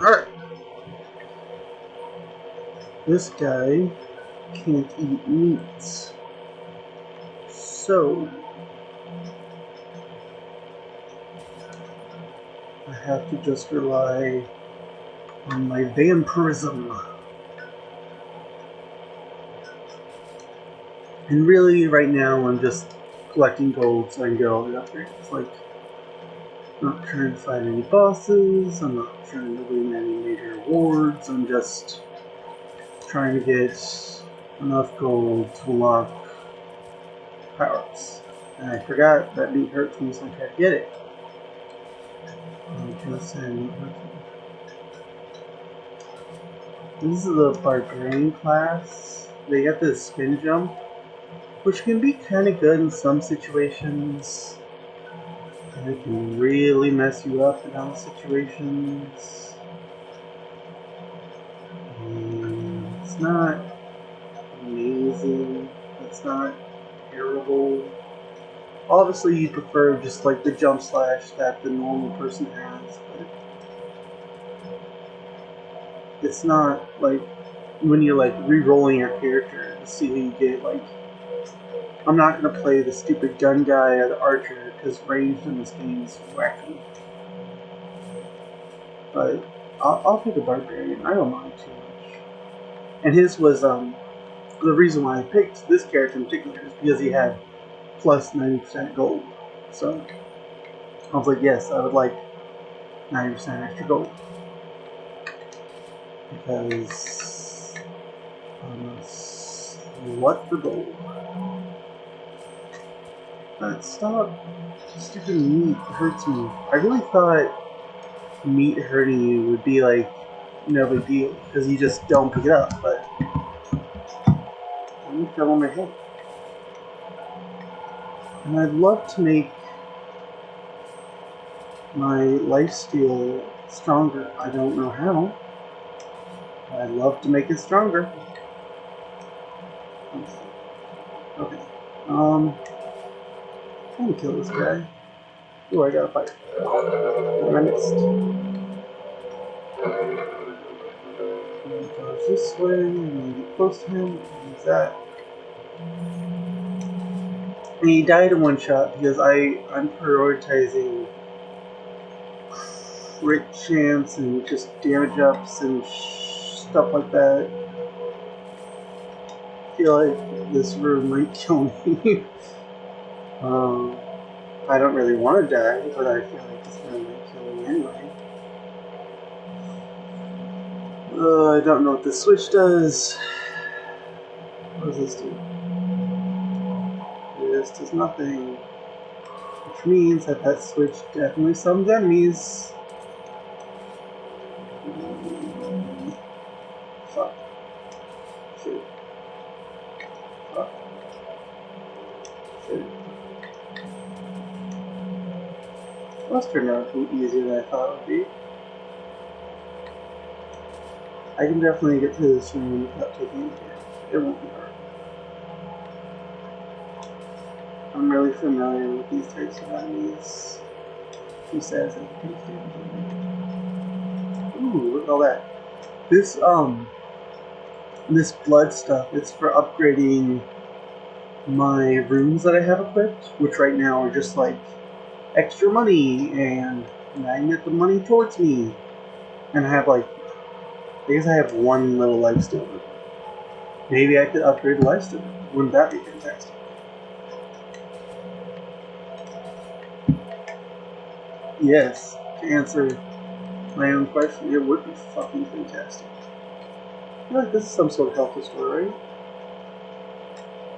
Alright. This guy can't eat meat. So I have to just rely on my vampirism. And really, right now, I'm just collecting gold so I can get all the upgrades. Like, I'm not trying to fight any bosses, I'm not trying to win any major awards, I'm just trying to get enough gold to unlock power-ups. And I forgot that meat hurts me, so I tried to get it. This is the barbarian class. They get this spin jump, which can be kind of good in some situations. And it can really mess you up in other situations. And it's not amazing. It's not terrible. Obviously, you prefer just like the jump slash that the normal person has, but it's not like when you're like re-rolling your character to see who you get. Like, I'm not gonna play the stupid gun guy or the archer because ranged in this game is wacky. But I'll pick a barbarian. I don't mind too much. And his was the reason why I picked this character in particular is because he had plus 90% gold. So I was like, yes, I would like 90% extra gold. Because I'm a slut for gold. But stop. Stupid meat hurts me. I really thought meat hurting you would be like no big deal because you just don't pick it up, but I'm fell on my head. And I'd love to make my lifesteal stronger. I don't know how. I'd love to make it stronger. Okay. I'm gonna kill this guy. Oh, I gotta fight. I missed. Goes this way, and get close to him. Use that. And he died in one shot because I'm prioritizing crit chance and just damage ups and stuff like that. I feel like this room might kill me. I don't really want to die, but I feel like this room might kill me anyway. I don't know what this switch does. What does this do? This does nothing. Which means that switch definitely summons enemies. Fuck. Shit. Fuck. Shit. Must turn out to be easier than I thought it would be. I can definitely get to this room without taking any damage. It won't be hard. I'm really familiar with these types of enemies. Who says I can take damage? Ooh, look at all that. This blood stuff, it's for upgrading my runes that I have equipped, which right now are just like extra money and magnet the money towards me. And I have like, I guess I have one little life steal. Maybe I could upgrade the lifesteal. Wouldn't that be fantastic? Yes, to answer my own question, it would be fucking fantastic. I feel like this is some sort of health restore, right?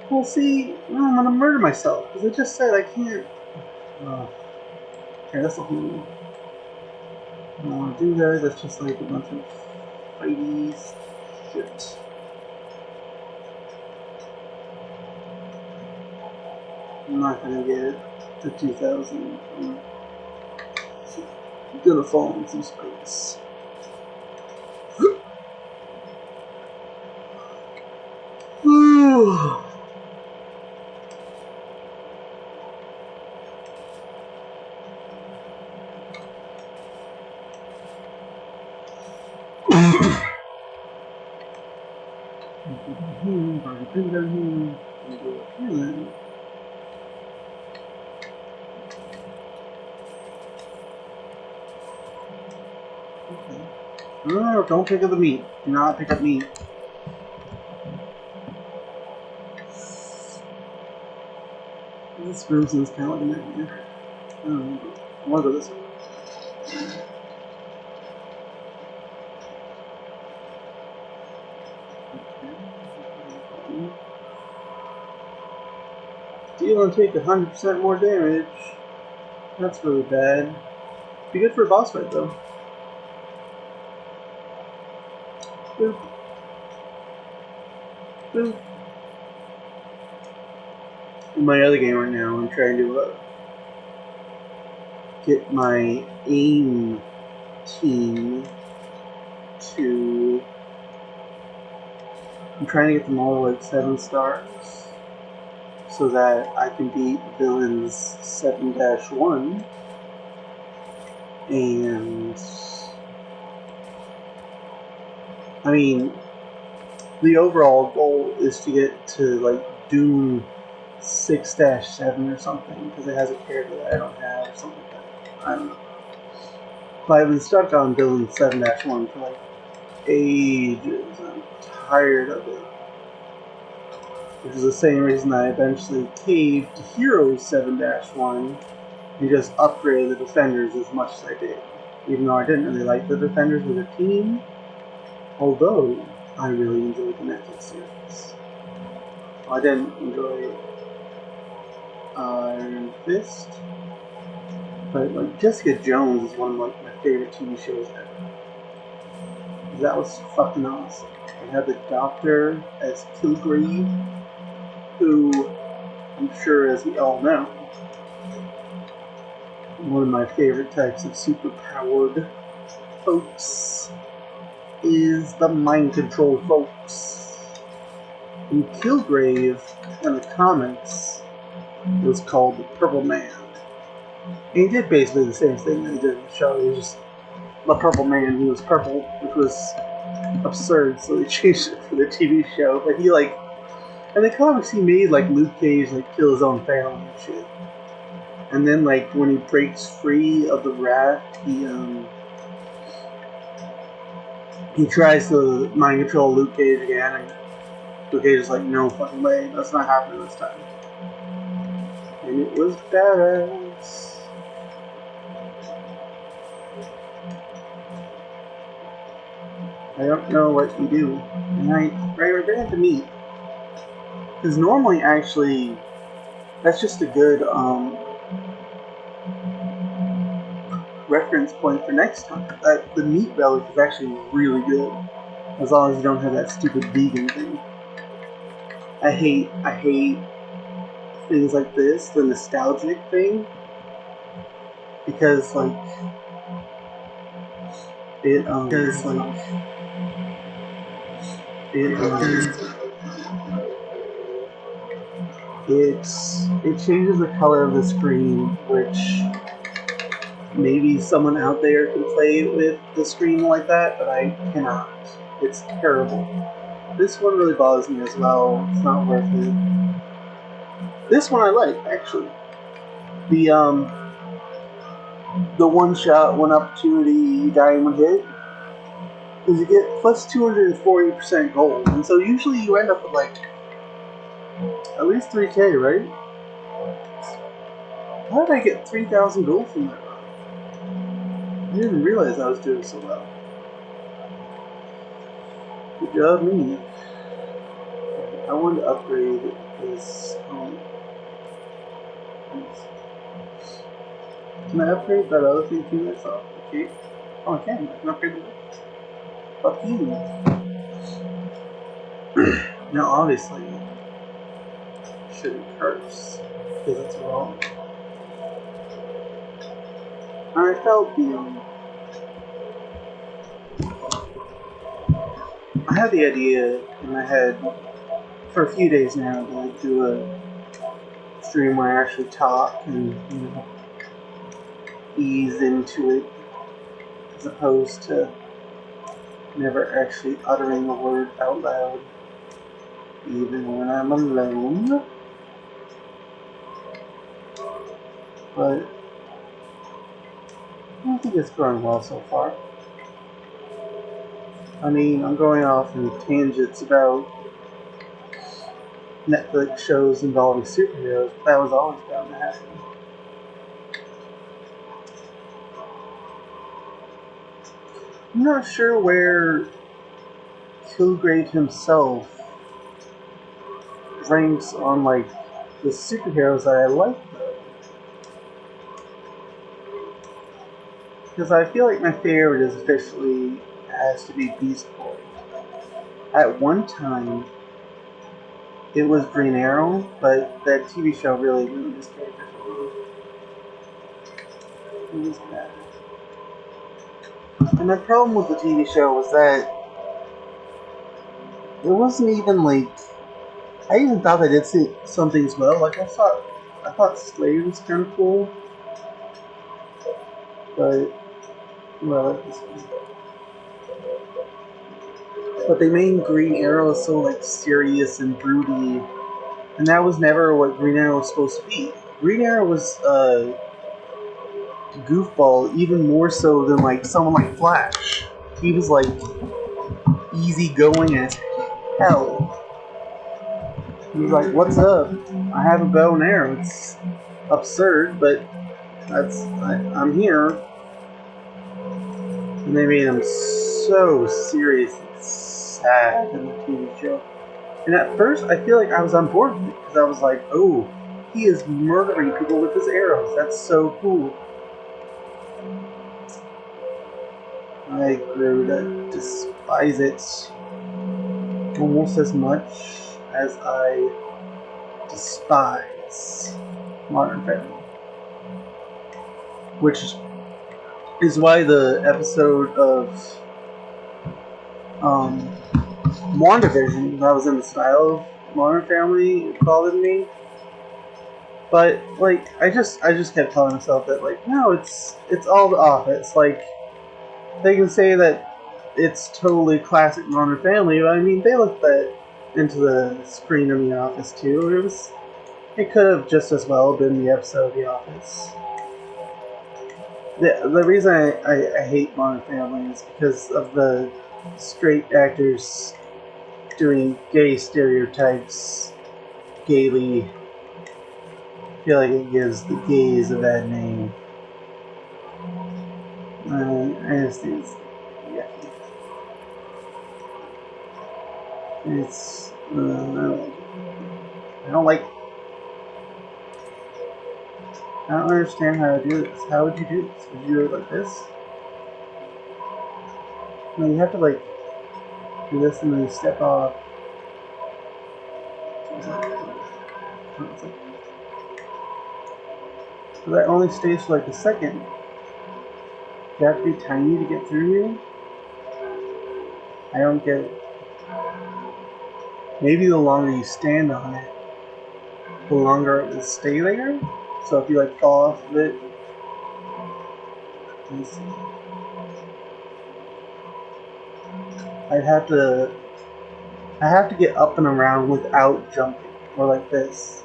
Well, see, I'm gonna murder myself because I just said I can't. Okay, that's a whole. I don't want to do that. That's just like a bunch of fighties shit. I'm not gonna get to 2,000. I'm gonna fall into space. No, don't pick up the meat. Do not pick up meat. This room seems kind of like a nightmare. I don't know. I want to go this way. Deal and take 100% more damage. That's really bad. Be good for a boss fight though. Boop. Boop. In my other game right now, I'm trying to get my aim team to. I'm trying to get them all like 7 stars so that I can beat villains 7-1 and I mean the overall goal is to get to like Doom 6-7 or something because it has a character that I don't have or something like that. I don't know. But I've been stuck on villain 7-1 for like ages. I'm tired of it. Which is the same reason I eventually caved to Heroes 7-1 and just upgraded the Defenders as much as I did. Even though I didn't really like the Defenders as a team, although I really enjoyed the Netflix series. I didn't enjoy Iron Fist, but like Jessica Jones is one of like my favorite TV shows ever. That was fucking awesome. I had the Doctor as Kilgrave, who I'm sure, as we all know, one of my favorite types of super-powered folks is the mind control folks. In Kilgrave, in the comics, it was called the Purple Man. And he did basically the same thing that he did in the show. He was just the Purple Man. He was purple, which was absurd, so they changed it for the TV show. But he like, in the comics, he made like Luke Cage like kill his own family and shit. And then like when he breaks free of the wrath, he tries to mind control Luke Cage again, and Luke Cage is like, no fucking way, that's not happening this time. And it was badass. I don't know what you do. And we're gonna have to meet. Because normally, actually, that's just a good reference point for next time. The meat relic is actually really good, as long as you don't have that stupid vegan thing. I hate things like this, the nostalgic thing, because like it changes the color of the screen, which maybe someone out there can play with the screen like that, but I cannot. It's terrible. This one really bothers me as well. It's not worth it. This one I like, actually. The one shot, one opportunity, die in one hit. is you get plus 240% gold, and so usually you end up with like at least 3K, right? How did I get 3,000 gold from that run? I didn't realize I was doing so well. Good job, me. I wanted to upgrade this. Can I upgrade that other thing too? That's all. Okay. Oh, I can. I can upgrade it. Fuck you. Now, obviously, I shouldn't curse because it's wrong. I felt I had the idea in my head for a few days now to like do a stream where I actually talk and ease into it, as opposed to never actually uttering a word out loud, even when I'm alone. But I think it's going well so far. I mean, I'm going off in tangents about Netflix shows involving superheroes, but that was always bound to happen. I'm not sure where Kilgrave himself ranks on like the superheroes that I like though. Because I feel like my favorite is officially has to be Beast Boy. At one time it was Green Arrow, but that TV show really ruined his character for me. It was bad. And my problem with the TV show was that it wasn't even like I even thought they did some things well. Like I thought Slade was kind of cool, but well, like this one. But they made Green Arrow so like serious and broody, and that was never what Green Arrow was supposed to be. Green Arrow was goofball, even more so than like someone like Flash. He was like easygoing as hell. He was like, "What's up? I have a bow and arrow." It's absurd, but I'm here. And they made him so serious and sad in the TV show. And at first, I feel like I was on board with it because I was like, "Oh, he is murdering people with his arrows. That's so cool." I grew to despise it almost as much as I despise Modern Family. Which is why the episode of WandaVision, I was in the style of Modern Family, it bothered me. But like I just kept telling myself that like no, it's all The Office. Like they can say that it's totally classic Modern Family, but I mean they looked that into the screen in The Office too. It could have just as well been the episode of The Office. The reason I hate Modern Family is because of the straight actors doing gay stereotypes gaily. I feel like it gives the gays a bad name. I just think it's yucky. It's I don't like. I don't understand how to do this. How would you do this? Would you do it like this? No, you have to like do this and then you step off. So that only stays for like a second. You have to be tiny to get through here? I don't get it. Maybe the longer you stand on it, the longer it will stay there. So if you like fall off of it, let's see. I have to get up and around without jumping, or like this.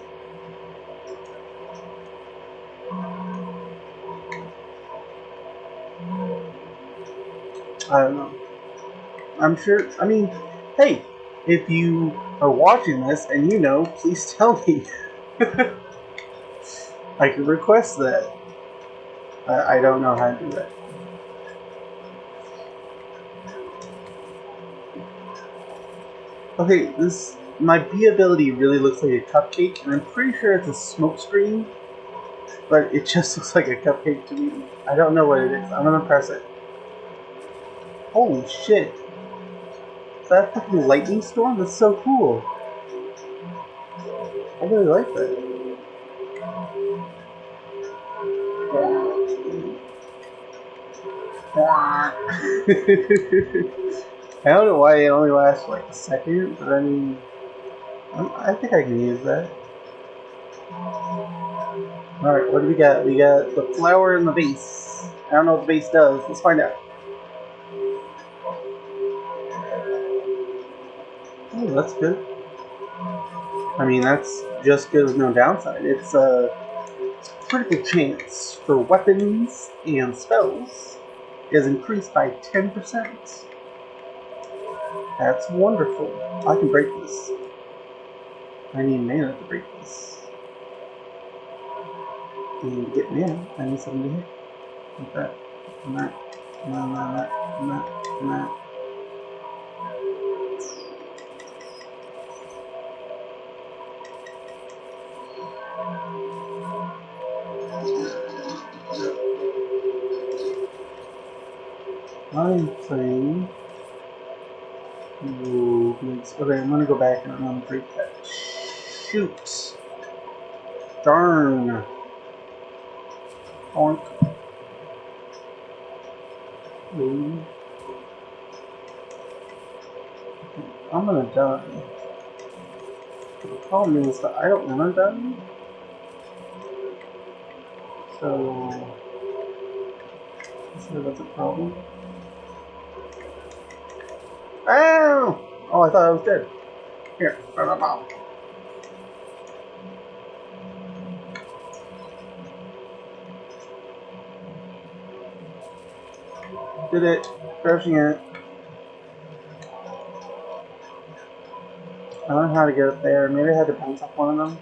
I don't know. I'm sure. I mean, hey, if you are watching this and you know, please tell me. I can request that. I don't know how to do that. Okay, my B ability really looks like a cupcake, and I'm pretty sure it's a smoke screen, but it just looks like a cupcake to me. I don't know what it is. I'm gonna press it. Holy shit! Is that a fucking lightning storm? That's so cool. I really like that. I don't know why it only lasts like a second, but I mean, I think I can use that. Alright, what do we got? We got the flower and the base. I don't know what the base does. Let's find out. Oh, that's good. I mean, that's just good with no downside. It's a critical chance for weapons and spells is increased by 10%. That's wonderful. I can break this. I need mana to break this. And to get mana, I need something to hit. Like that. And that. And that. And that. And that. And that. I'm playing. Ooh, okay, I'm gonna go back and I'm gonna break that. Shoot! Darn! Honk. Ooh. I'm gonna die. The problem is that I don't wanna die. So, that's a problem. Ow! Oh, I thought I was dead. Here, turn my mouth. Did it. Crushing it. I don't know how to get up there. Maybe I had to bounce off one of them.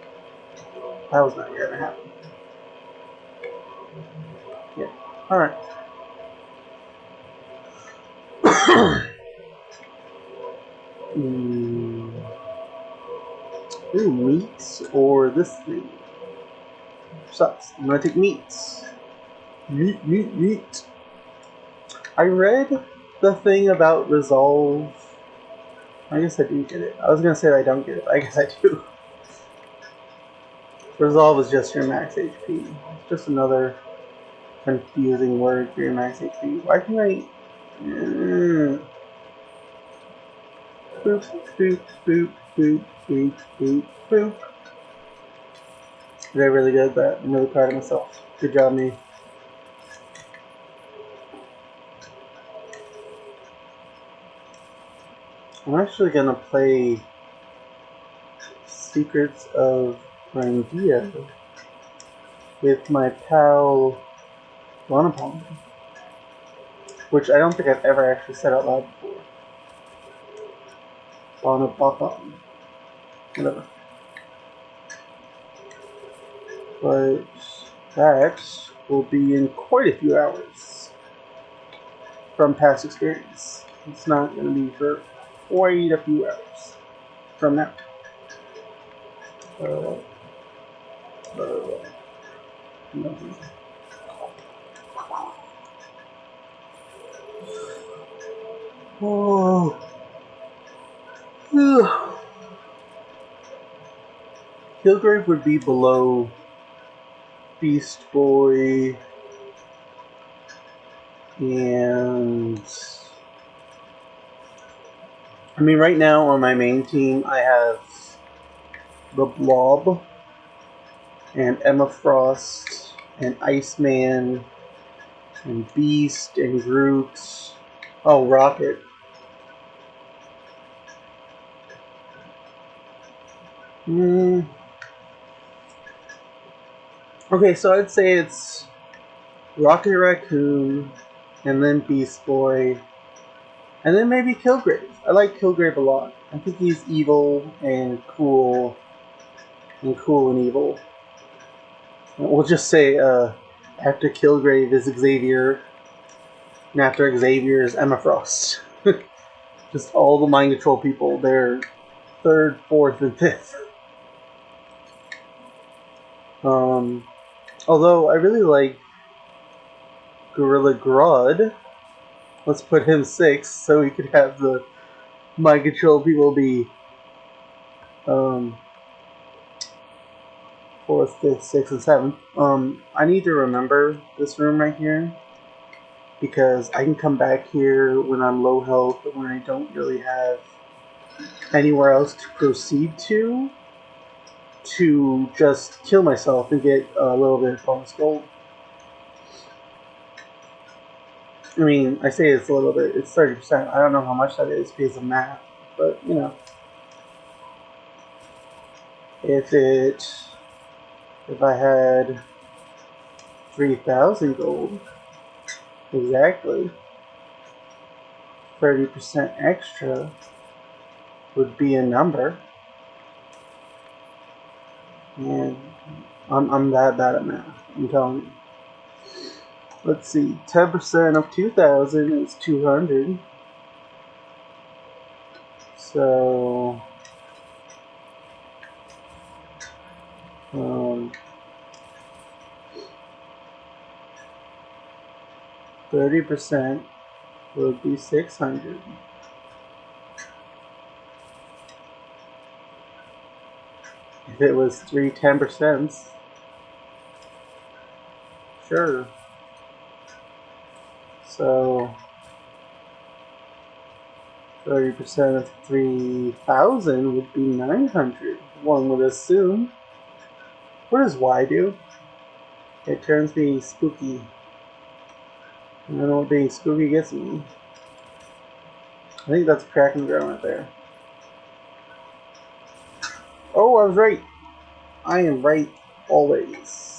That was not gonna happen. Yeah. Alright. Ooh, meats or this thing. Sucks. I'm gonna take meats. Meat. I read the thing about resolve. I guess I do get it. I was gonna say I don't get it, but I guess I do. Resolve is just your max HP. It's just another confusing word for your max HP. Why can I... Boop, boop, boop, boop, boop, boop, boop. Did I really good at that? I'm really proud of myself. Good job, me. I'm actually gonna play Secrets of Grandia with my pal Lonapalm, which I don't think I've ever actually said out loud before. Lonapalm. Whatever. But that will be in quite a few hours from past experience. It's not going to be for quite a few hours from now. Oh. Kilgrave would be below Beast Boy and... I mean, right now on my main team, I have the Blob and Emma Frost and Iceman and Beast and Groot. Oh, Rocket. Okay, so I'd say it's Rocket Raccoon and then Beast Boy And then maybe Kilgrave. I like Kilgrave a lot. I think he's evil and cool and evil. We'll just say after Kilgrave is Xavier, and after Xavier is Emma Frost. Just all the mind control people. They're third, fourth, and fifth. Although I really like Gorilla Grodd. Let's put him 6 so we could have the mind control people be 4th, 5th, 6th, and 7th. I need to remember this room right here because I can come back here when I'm low health but when I don't really have anywhere else to proceed to just kill myself and get a little bit of bonus gold. I mean, I say it's a little bit, it's 30%. I don't know how much that is because of math, but you know. If I had 3,000 gold, exactly, 30% extra would be a number. And I'm that bad at math, I'm telling you. Let's see, 10% of 2,000 is 200. So, 30% would be 600. If it was 10%, sure. So 30% of 3,000 would be 900. One would assume. What does Y do? It turns me spooky. I don't know what being spooky gets me. I think that's cracking ground right there. Oh, I was right. I am right always.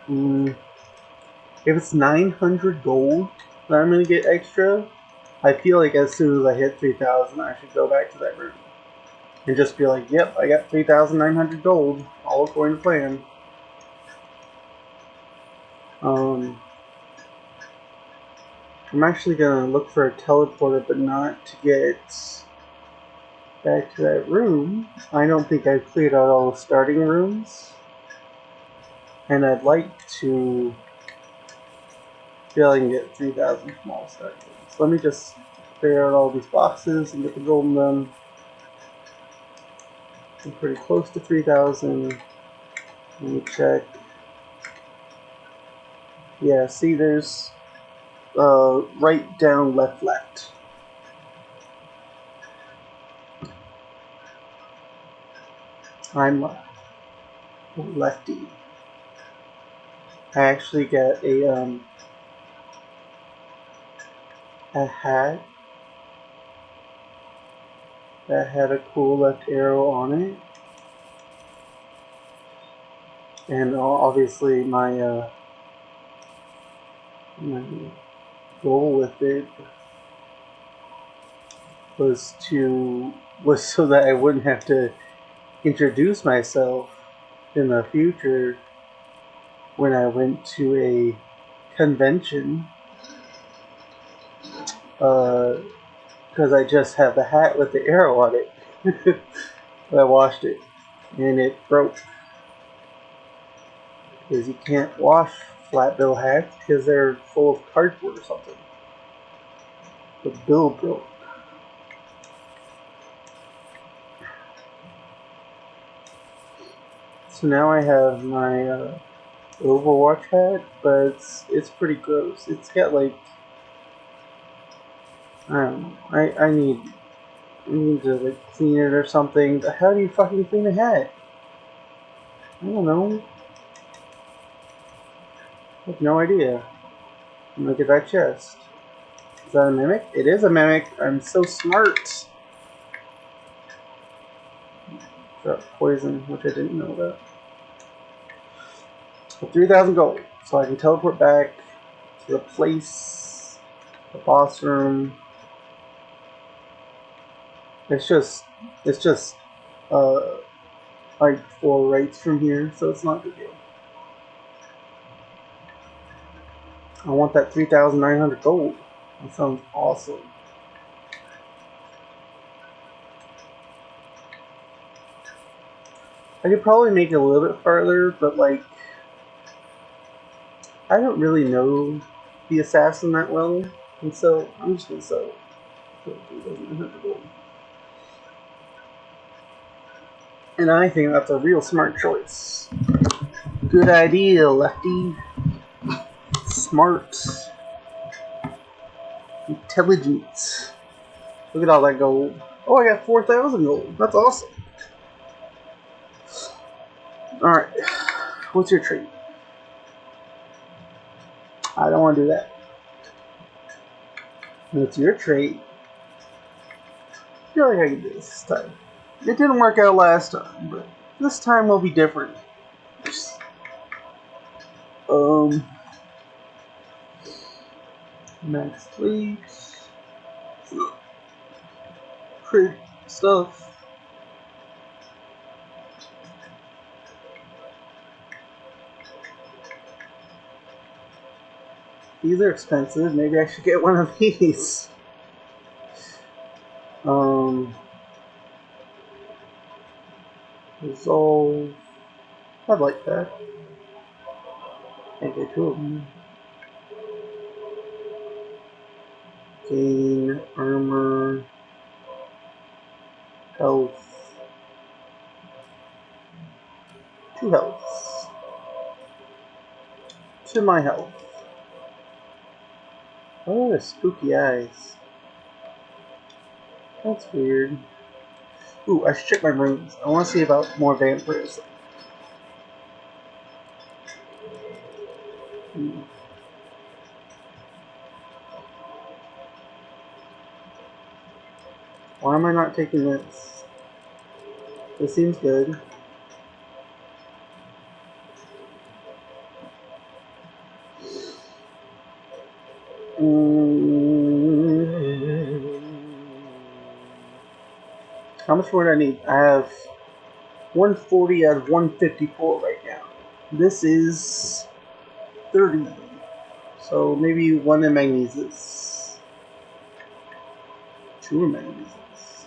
If it's 900 gold that I'm going to get extra, I feel like as soon as I hit 3,000, I should go back to that room. And just be like, yep, I got 3,900 gold, all according to plan. I'm actually going to look for a teleporter, but not to get back to that room. I don't think I've cleared out all the starting rooms. And I'd like to feel I can get 3,000 from all starting rooms. Let me just clear out all these boxes and get the golden done. I'm pretty close to 3,000. Let me check. Yeah, see, there's right, down, left, left. I'm lefty. I actually got a hat that had a cool left arrow on it, and obviously my goal with it was so that I wouldn't have to introduce myself in the future when I went to a convention, because I just have the hat with the arrow on it. But I washed it and it broke, because you can't wash flat bill hats because they're full of cardboard or something. The bill broke. So now I have my Overwatch hat, but it's pretty gross. It's got like, I don't know. I need to like clean it or something. But how do you fucking clean a hat? I don't know. I have no idea. Look at that chest. Is that a mimic? It is a mimic. I'm so smart. Drop poison, which I didn't know about. For 3,000 gold. So I can teleport back to the place, the boss room. It's just uh, like 4 rights from here, so it's not a big deal. I want that 3,900 gold. That sounds awesome. I could probably make it a little bit farther, but like, I don't really know the assassin that well, and so I'm just gonna sell it for 3,900 gold. And I think that's a real smart choice. Good idea, Lefty. Smart. Intelligent. Look at all that gold. Oh, I got 4,000 gold. That's awesome. Alright. What's your trait? I don't want to do that. What's your trait? I feel like I can do this time. It didn't work out last time, but this time will be different. Max fleets. Crit stuff. These are expensive. Maybe I should get one of these. Resolve. I'd like that. Can't get 2 of them. Gain armor, health, 2 healths to my health. Oh, the spooky eyes. That's weird. Ooh, I should check my runes. I want to see about more vampires. Why am I not taking this? This seems good. How much more do I need? I have 140 out of 154 right now. This is 30. So maybe 1 in magnesis. 2 in magnesis.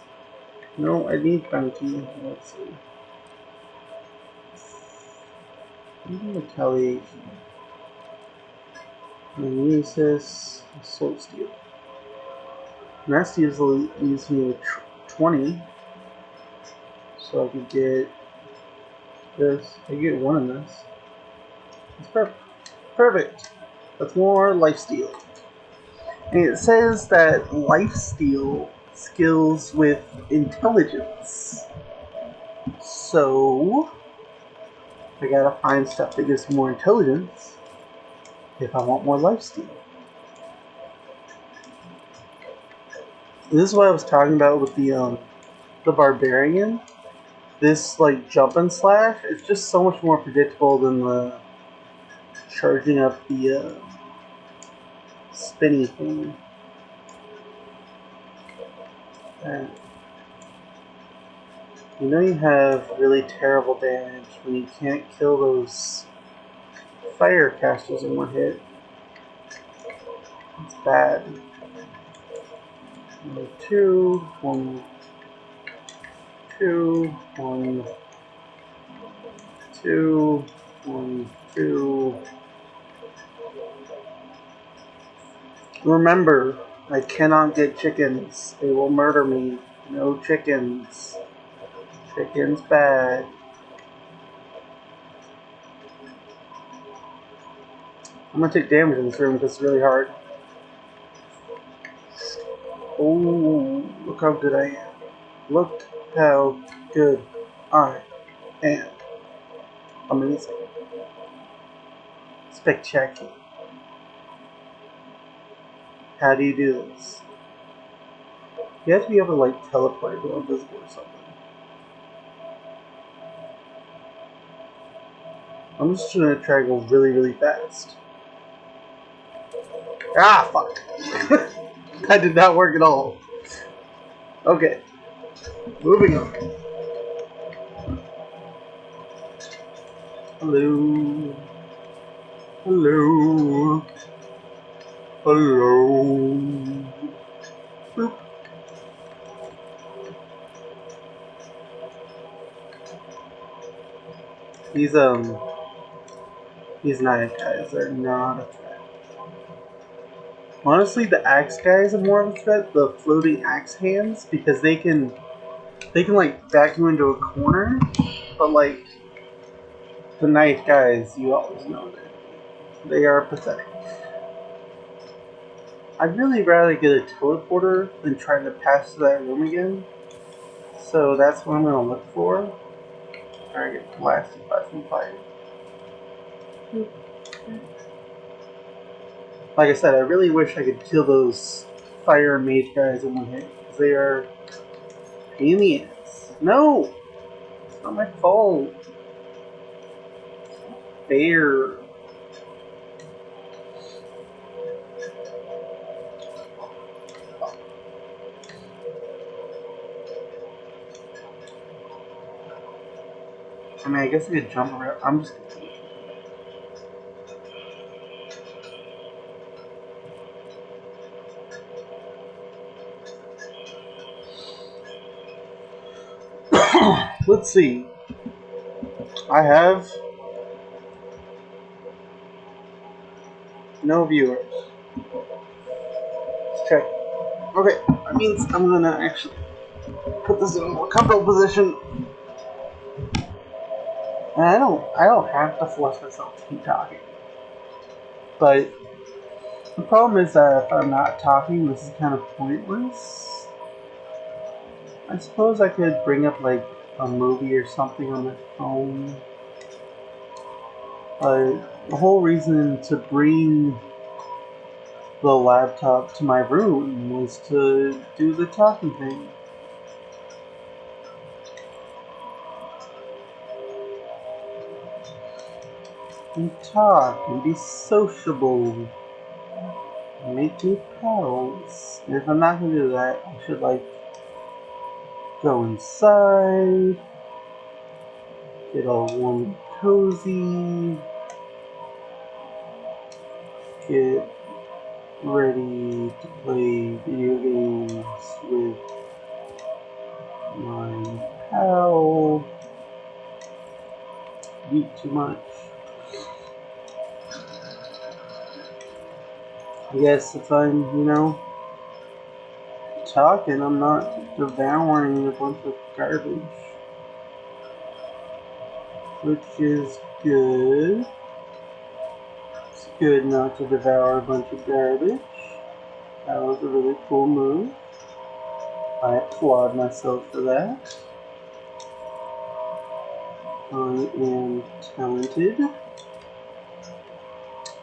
No, I need bounty. Let's see. Retaliation. Magnesis. Soul steel. And that's usually leaves me with 20. So I could get this. I could get 1 in this. That's perfect. Perfect. That's more lifesteal. And it says that lifesteal skills with intelligence. So I gotta find stuff that gives more intelligence if I want more lifesteal. This is what I was talking about with the barbarian. This like jump and slash is just so much more predictable than the charging up the spinny thing. And you know you have really terrible damage when you can't kill those fire casters in 1 hit. It's bad. 2, 1, 2, 1, 2, 1, 2. Remember, I cannot get chickens. They will murder me. No chickens. Chicken's bad. I'm gonna take damage in this room because it's really hard. Oh, look how good I am. Look how good I am. Amazing. Spectacular. How do you do this? You have to be able to like teleport or go invisible or something. I'm just gonna try to go really, really fast. Ah, fuck. That did not work at all. Okay. Moving on. Hello. Hello. Hello. Boop. These knife guys are not a threat. Honestly, the axe guys are more of a threat. The floating axe hands, because they can like back you into a corner, but like the knife guys, you always know that they are pathetic. I'd really rather get a teleporter than try to pass to that room again. So that's what I'm gonna look for. Try to get blasted by some fire. Like I said, I really wish I could kill those fire and mage guys in one hit, because they are pain in the ass. No! It's not my fault. Fair. I mean, I guess I could jump around. I'm just gonna let's see. I have no viewers. Let's check. Okay, that means I'm gonna actually put this in a more comfortable position. And I don't have to force myself to keep talking. But the problem is that if I'm not talking, this is kind of pointless. I suppose I could bring up like a movie or something on my phone. The whole reason to bring the laptop to my room was to do the talking thing. And talk and be sociable. And make new pals. And if I'm not gonna do that, I should like go inside, get all warm and cozy, get ready to play video games with my pal. Eat too much. I guess if I'm, talking, I'm not devouring a bunch of garbage. Which is good. It's good not to devour a bunch of garbage. That was a really cool move. I applaud myself for that. I am talented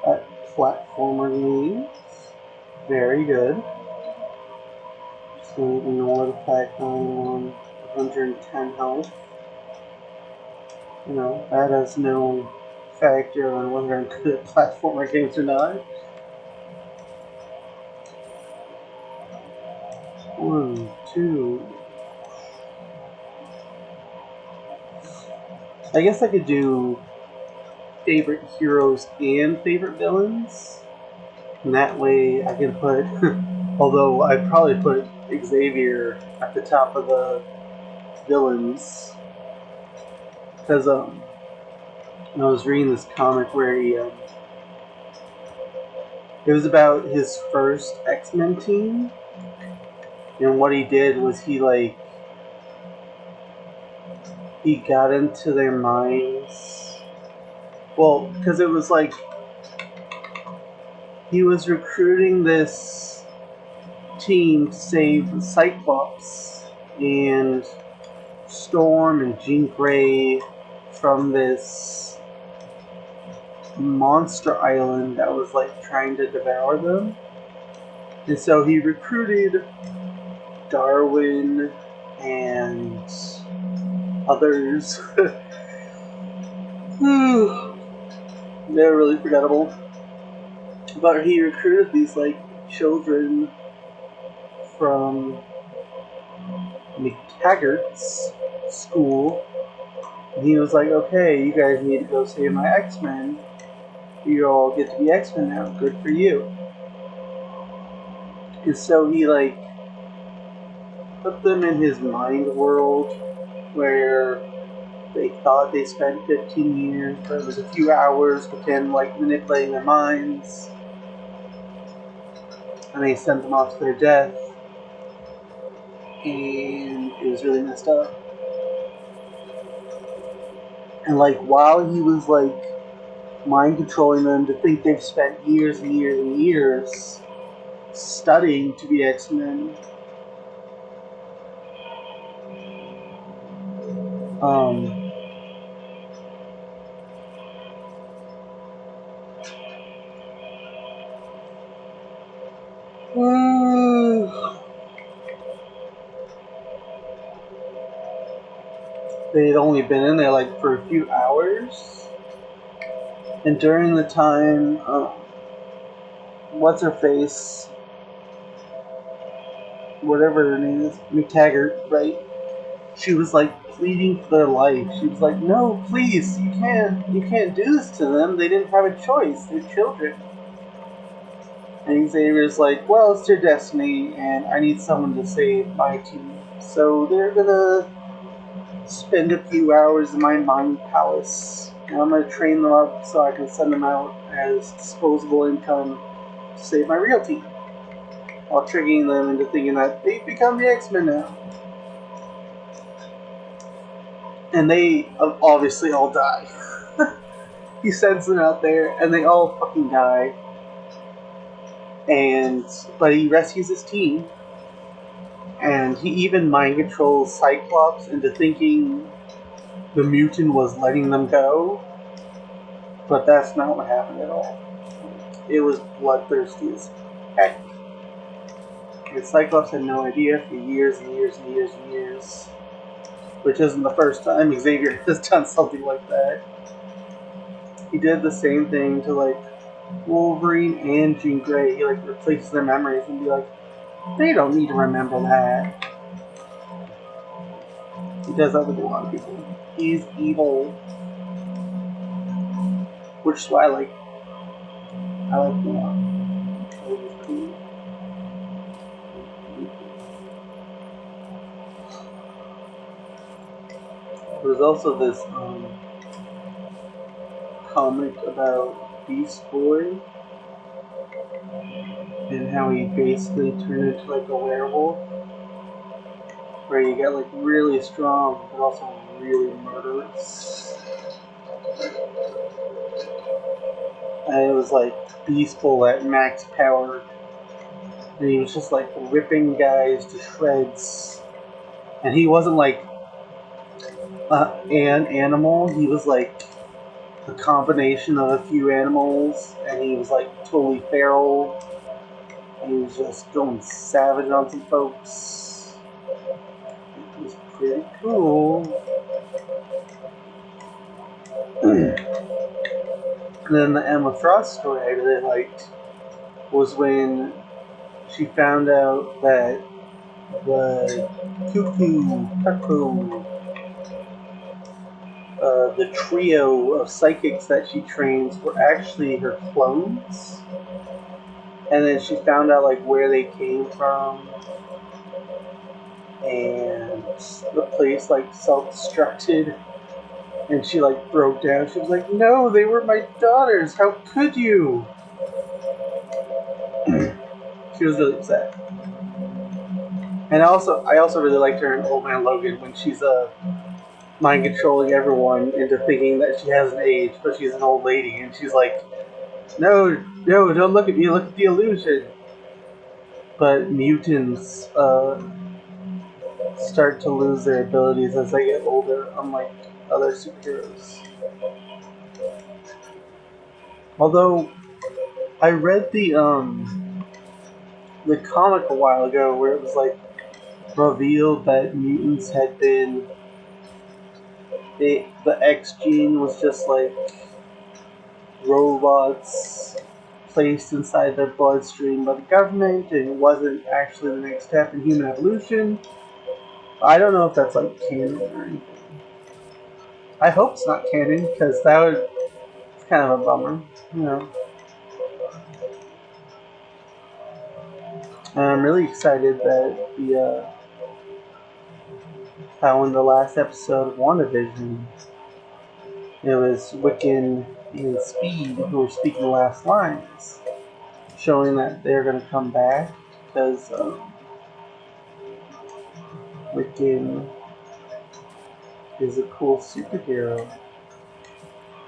at platformer games. Very good. Just going to ignore the fact that I'm on 110 health. That has no factor on whether I'm good at platformer games or not. 1, 2. I guess I could do favorite heroes and favorite villains. And that way I can put, although I'd probably put Xavier at the top of the villains. Because I was reading this comic where it was about his first X-Men team. And what he did was he got into their minds. Well, because it was like he was recruiting this team to save Cyclops and Storm and Jean Grey from this monster island that was trying to devour them. And so he recruited Darwin and others They're really forgettable. But he recruited these like children from McTaggart's school. And he was like, okay, you guys need to go save my X-Men. You all get to be X-Men now. Good for you. And so he like put them in his mind world where they thought they spent 15 years, but it was a few hours with him like manipulating their minds. And they sent them off to their death. And it was really messed up. And like while he was like mind controlling them to think they've spent years and years and years studying to be X-Men, they had only been in there like for a few hours. And during the time, what's her face? Whatever her name is, McTaggart, right? She was like pleading for their life. She was like, "No, please, you can't do this to them. They didn't have a choice. They're children." And Xavier's like, "Well, it's their destiny, and I need someone to save my team. So they're gonna spend a few hours in my mind palace. And I'm gonna train them up so I can send them out as disposable income to save my real team." While tricking them into thinking that they've become the X-Men now. And they obviously all die. He sends them out there, and they all fucking die. But he rescues his team, and he even mind controls Cyclops into thinking the mutant was letting them go. But that's not what happened at all. It was bloodthirsty as heck. And Cyclops had no idea for years and years and years and years. Which isn't the first time Xavier has done something like that. He did the same thing to like Wolverine and Jean Grey. He like replaces their memories and be like, they don't need to remember that. He does that with a lot of people. He's evil. Which is why I like him a lot. There's also this comic about Beast Boy and how he basically turned into like a werewolf, where you get like really strong but also really murderous. And it was like Beast Boy at max power, and he was just like ripping guys to shreds. And he wasn't like an animal, he was like a combination of a few animals, and he was like totally feral, and he was just going savage on some folks. It was pretty cool. And then the Emma Frost story I really liked was when she found out that the cuckoo, the trio of psychics that she trains were actually her clones. And then she found out like where they came from, and the place like self-destructed, and she like broke down. She was like, "No, they were my daughters. How could you?" She was really upset. And I also really liked her in Old Man Logan when she's mind controlling everyone into thinking that she has an age, but she's an old lady, and she's like, no, don't look at me, look at the illusion. But mutants start to lose their abilities as they get older, unlike other superheroes. Although I read the comic a while ago where it was like revealed that mutants had been the X gene was just like robots placed inside their bloodstream by the government, and it wasn't actually the next step in human evolution. I don't know if that's like canon or anything. I hope it's not canon, because that would it's kind of a bummer, you know. And I'm really excited that how in the last episode of WandaVision, it was Wiccan and Speed who were speaking the last lines, showing that they're going to come back because Wiccan is a cool superhero,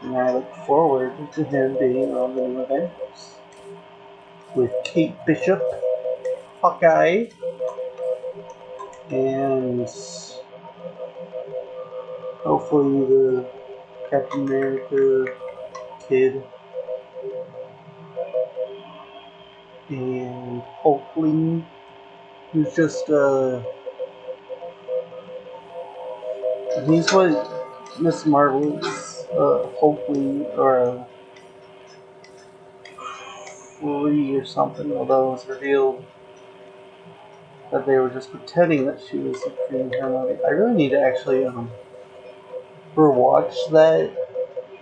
and I look forward to him being on the new Avengers with Kate Bishop, Hawkeye, and hopefully the Captain America kid, and Hulkling, who's just he's what Miss Marvel's Hulkling or Free or something, although it was revealed that they were just pretending that she was creating her movie. I really need to actually rewatch that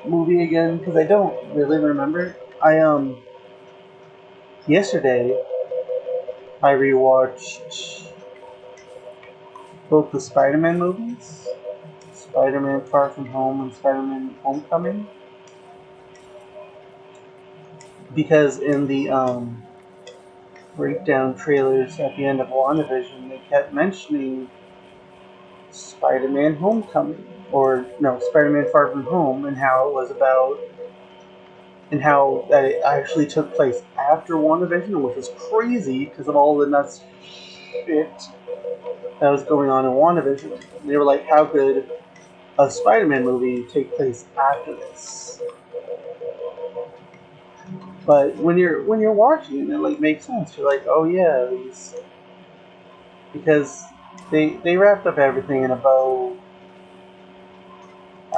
movie again because I don't really remember. Yesterday I rewatched both the Spider-Man movies, Spider-Man Far From Home and Spider-Man Homecoming, because in the breakdown trailers at the end of WandaVision they kept mentioning Spider-Man Homecoming, or no, Spider-Man Far From Home, and how it was about, and how it actually took place after WandaVision, which was crazy because of all the nuts shit that was going on in WandaVision. They were like, how could a Spider-Man movie take place after this? But when you're watching it, it like makes sense. You're like, oh yeah, these, because they wrapped up everything in a bow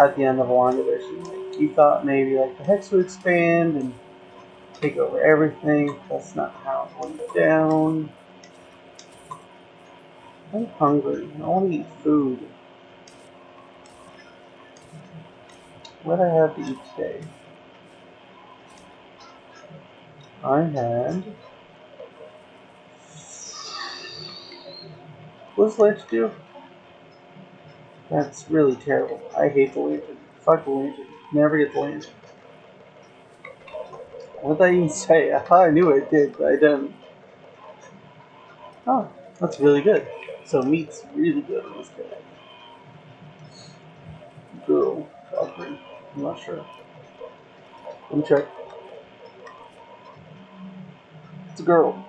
at the end of WandaVision. Like, you thought maybe like the Hex would expand and take over everything. That's not how it went down. I'm hungry. I want to eat food. What did I have to eat today? I had... What's lunch do? That's really terrible. I hate the lantern. Fuck the lantern. Never get the lantern. What did I even say? I thought I knew I did, but I didn't. Oh, that's really good. So meat's really good in this guy. Girl, Valkyrie. I'm not sure. Let me check. It's a girl.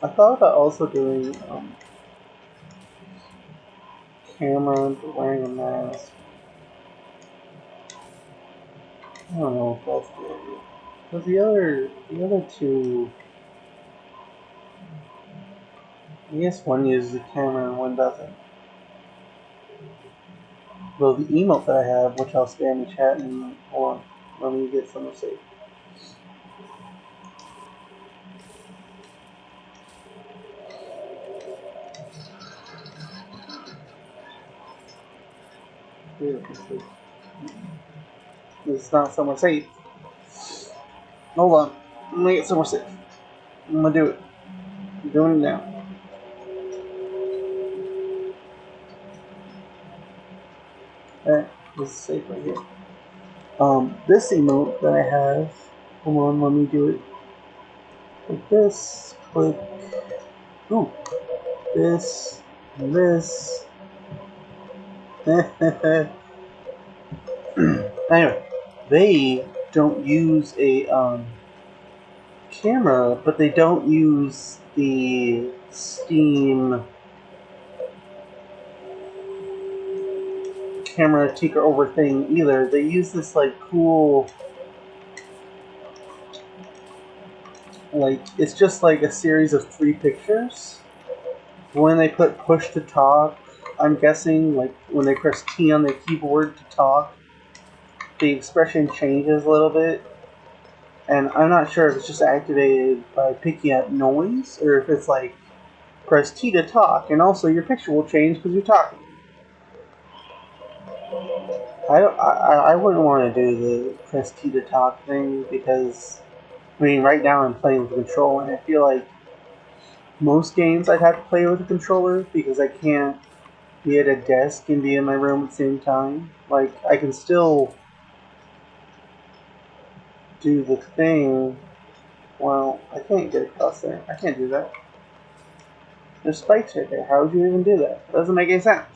I thought about also doing camera but wearing a mask. I don't know if that's the idea. Because the other two, I guess one uses a camera and one doesn't. Well, the emote that I have, which I'll spam in chat, and hold on, let me get some safe. It's not somewhere safe. Hold on. Let me get somewhere safe. I'm gonna do it. I'm doing it now. Alright, this is safe right here. This emote that I have, hold on, let me do it. Like this, click, ooh, this, and this. Anyway, they don't use a camera, but they don't use the Steam camera taker over thing either. They use this like cool, like, it's just like a series of 3 pictures, when they put push to talk, I'm guessing like when they press T on the keyboard to talk, the expression changes a little bit. And I'm not sure if it's just activated by picking up noise or if it's like press T to talk, and also your picture will change because you're talking. I wouldn't want to do the press T to talk thing because, I mean, right now I'm playing with the controller, and I feel like most games I'd have to play with a controller because I can't be at a desk and be in my room at the same time. Like, I can still do the thing. Well, I can't get across there. I can't do that. There's spikes right there. How would you even do that? It doesn't make any sense.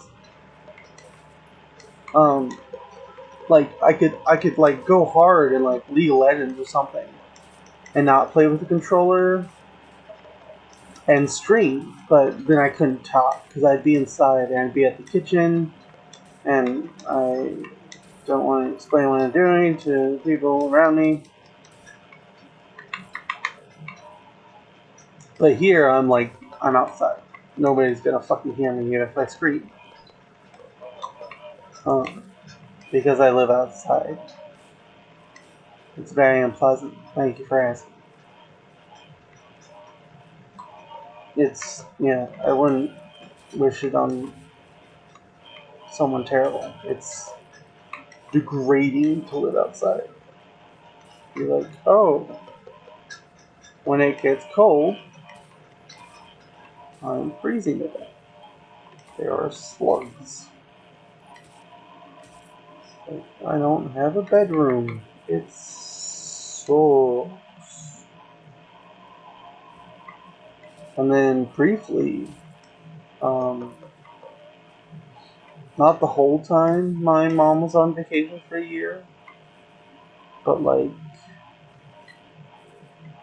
Like I could like go hard in like League of Legends or something, and not play with the controller and stream, but then I couldn't talk because I'd be inside and I'd be at the kitchen, and I don't want to explain what I'm doing to people around me. But here I'm like, I'm outside. Nobody's gonna fucking hear me if I scream. Because I live outside. It's very unpleasant. Thank you for asking. It's, yeah, I wouldn't wish it on someone terrible. It's degrading to live outside. You're like, oh, when it gets cold, I'm freezing to death. There are slugs. Like, I don't have a bedroom. It sucks. And then briefly, not the whole time my mom was on vacation for a year, but like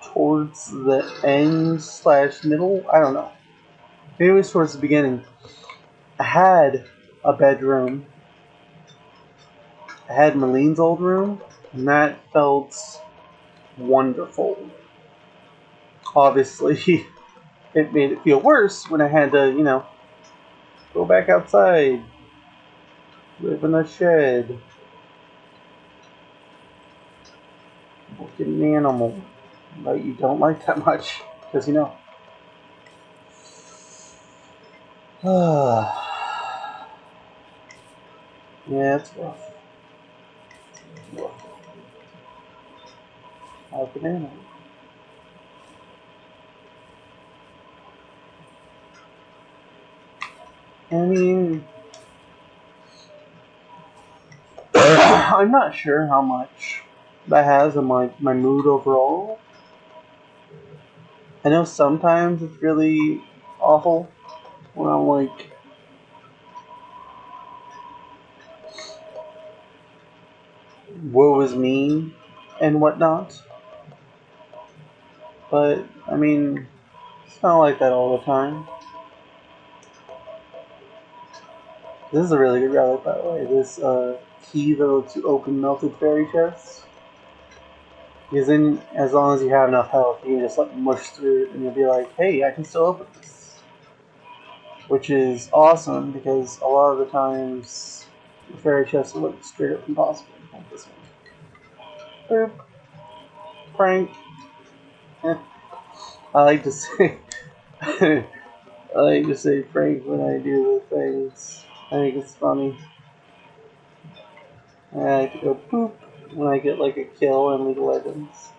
towards the end / middle, I don't know. Maybe it was towards the beginning. I had a bedroom. I had Malene's old room, and that felt wonderful. Obviously, it made it feel worse when I had to, go back outside, live in a shed, look at an animal that you don't like that much, because yeah, it's rough. Like an animal. I mean, I'm not sure how much that has on my mood overall. I know sometimes it's really awful when I'm like, woe is me and whatnot. But, I mean, it's not like that all the time. This is a really good relic, by the way. This key that lets you open melted fairy chests. Because then, as long as you have enough health, you can just like mush through it and you'll be like, hey, I can still open this. Which is awesome because a lot of the times the fairy chests will look straight up impossible. Like this one. Boop. Prank. I like to say I like to say prank when I do the things. I think it's funny. I like to go poop when I get like a kill in League of Legends.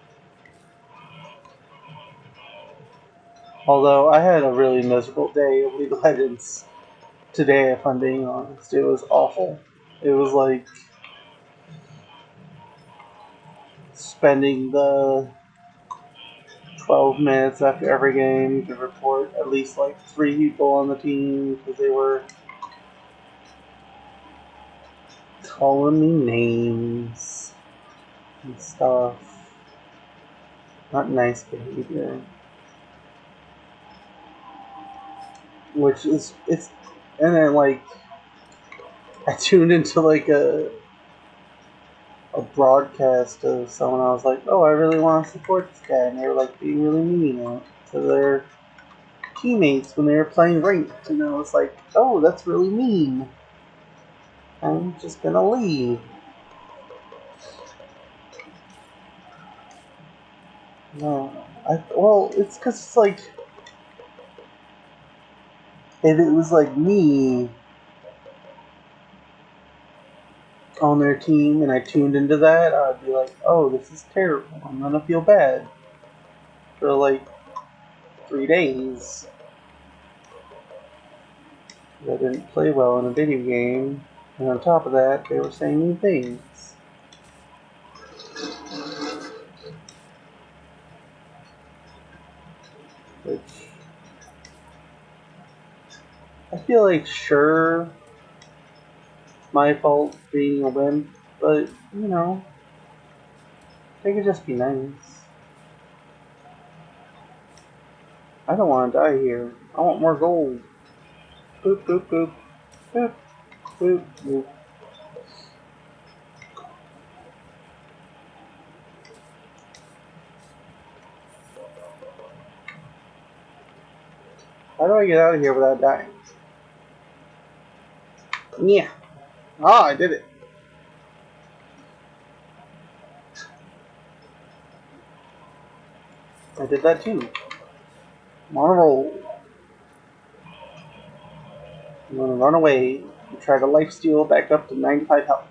Although I had a really miserable day of League of Legends today, if I'm being honest. It was awful. It was like spending the 12 minutes after every game to report at least like 3 people on the team because they were calling me names and stuff. Not nice behavior. Which is, and then like, I tuned into like a broadcast of someone. I was like, oh, I really want to support this guy, and they were like being really mean to their teammates when they were playing ranked, and I was like, oh, that's really mean. I'm just gonna leave. No, well, it's because it's like, if it was like me on their team and I tuned into that, I'd be like, oh, this is terrible. I'm gonna feel bad for like 3 days. I didn't play well in a video game, and on top of that, they were saying mean things. Which I feel like, sure, it's my fault being a wimp, but you know, they could just be nice. I don't want to die here. I want more gold. Boop boop boop boop boop boop. How do I get out of here without dying? Yeah. Oh, I did it. I did that too. I'm on a roll. I'm gonna run away and try to lifesteal back up to 95 health.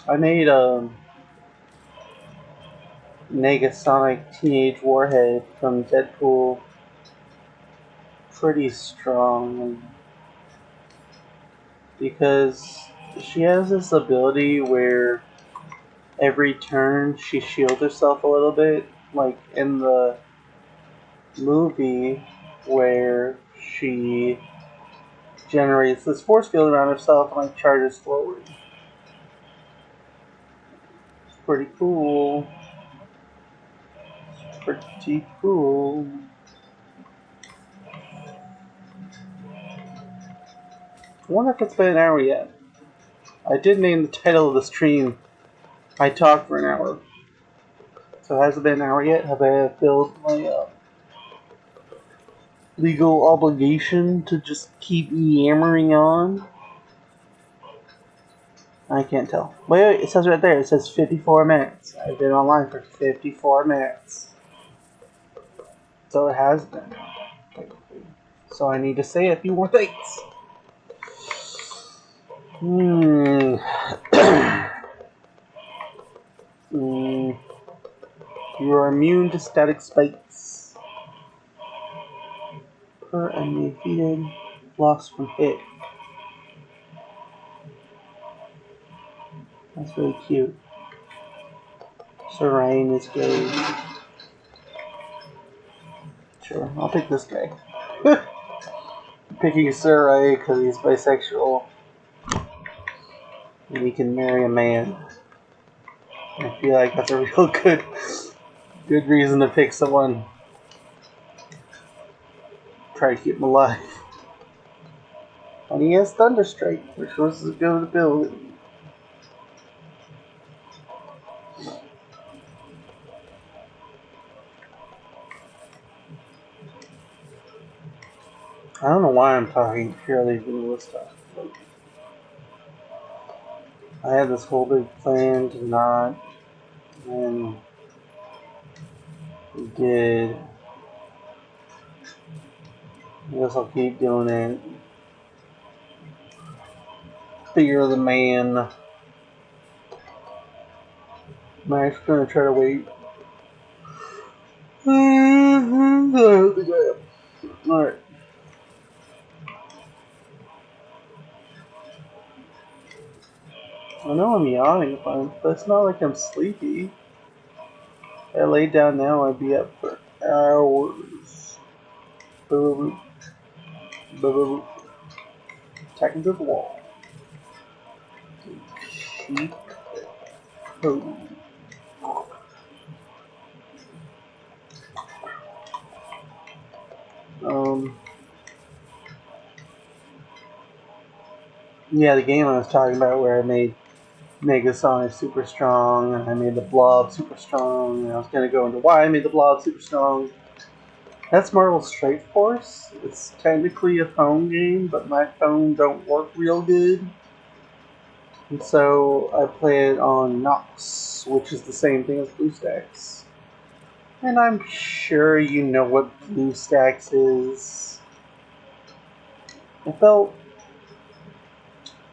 I made a Negasonic Teenage Warhead from Deadpool pretty strong because she has this ability where every turn she shields herself a little bit, like in the movie where she generates this force field around herself and like charges forward. It's pretty cool. Pretty cool. I wonder if it's been an hour yet. I did name the title of the stream I Talked for an Hour. So has it been an hour yet? Have I fulfilled my legal obligation to just keep yammering on? I can't tell. Wait, it says right there. It says 54 minutes. I've been online for 54 minutes. So it has been. So I need to say a few more things. You are immune to static spikes. Per enemy defeated, lost from hit. That's really cute. Serene is gay. Sure, I'll pick this guy. Picking Sarai because he's bisexual. And he can marry a man. I feel like that's a real good reason to pick someone. Try to keep him alive. And he has Thunderstrike, which was a good ability. I don't know why I'm talking purely vanilla stuff. I had this whole big plan to not, and we did. I guess I'll keep doing it. Fear the man. I'm actually gonna try to wait. Alright. I know I'm yawning, but it's not like I'm sleepy. If I laid down now, I'd be up for hours. Boop, boop, boop. Attacking to the wall. Cheap code. Yeah, the game I was talking about where I made Negasonic super strong, and I made the Blob super strong, and I was going to go into why I made the Blob super strong. That's Marvel Strike Force. It's technically a phone game, but my phone don't work real good. And so I play it on Nox, which is the same thing as BlueStacks. And I'm sure you know what BlueStacks is. I felt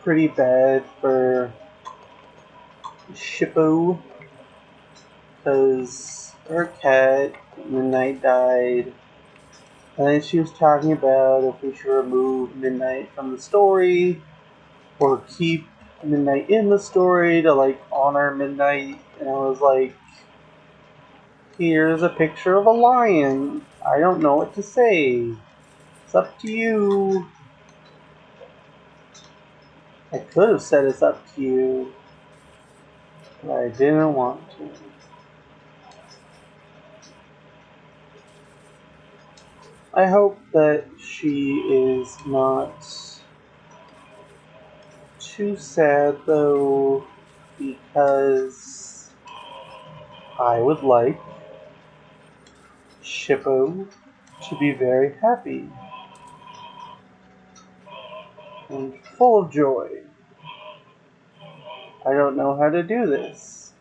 pretty bad for Shippo because her cat, Midnight, died. And then she was talking about if we should remove Midnight from the story or keep Midnight in the story to like honor Midnight. And I was like, here's a picture of a lion. I don't know what to say. It's up to you. I could have said it's up to you, but I didn't want to. I hope that she is not too sad though, because I would like Shippo to be very happy and full of joy. I don't know how to do this.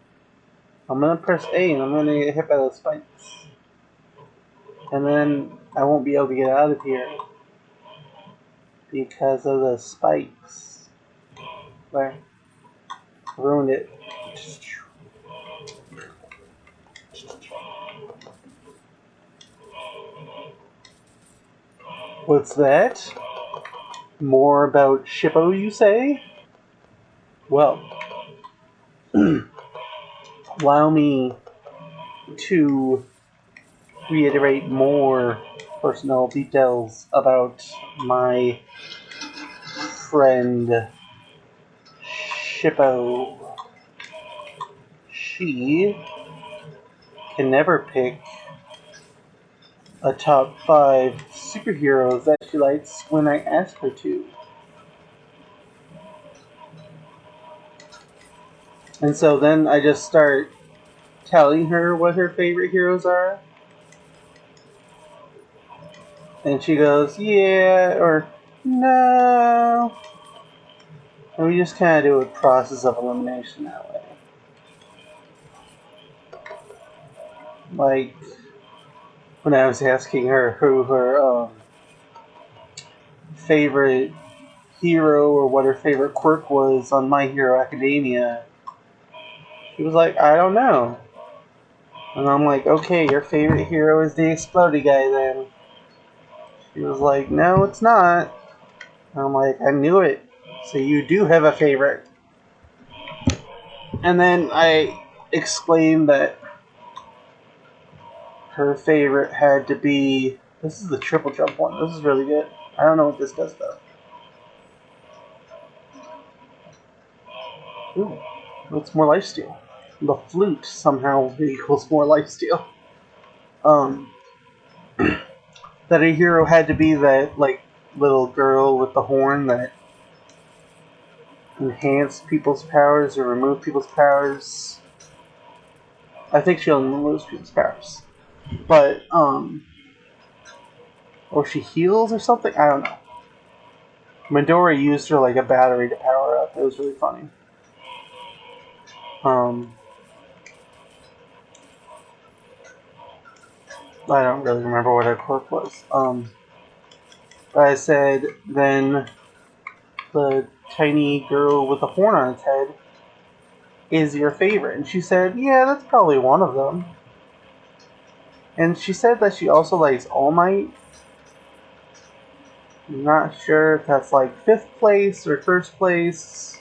I'm gonna press A and I'm gonna get hit by those spikes. And then I won't be able to get out of here because of the spikes. There. Ruined it. What's that? More about Shippo, you say? Well, allow me to reiterate more personal details about my friend Shippo. She can never pick a top 5 superheroes that she likes when I ask her to. And so then I just start telling her what her favorite heroes are. And she goes, yeah, or no. And we just kind of do a process of elimination that way. Like, when I was asking her who her favorite hero or what her favorite quirk was on My Hero Academia, she was like, I don't know. And I'm like, okay, your favorite hero is the Explodey guy then. She was like, no, it's not. And I'm like, I knew it. So you do have a favorite. And then I exclaimed that her favorite had to be... This is the triple jump one. This is really good. I don't know what this does though. Ooh, it's more lifesteal. The flute somehow equals more lifesteal. That a hero had to be that like little girl with the horn that enhanced people's powers or removed people's powers. I think she only removes people's powers. But, or she heals or something? I don't know. Midori used her like a battery to power up. It was really funny. I don't really remember what her quirk was. But I said, then the tiny girl with the horn on its head is your favorite. And she said, yeah, that's probably one of them. And she said that she also likes All Might. I'm not sure if that's like 5th place or 1st place.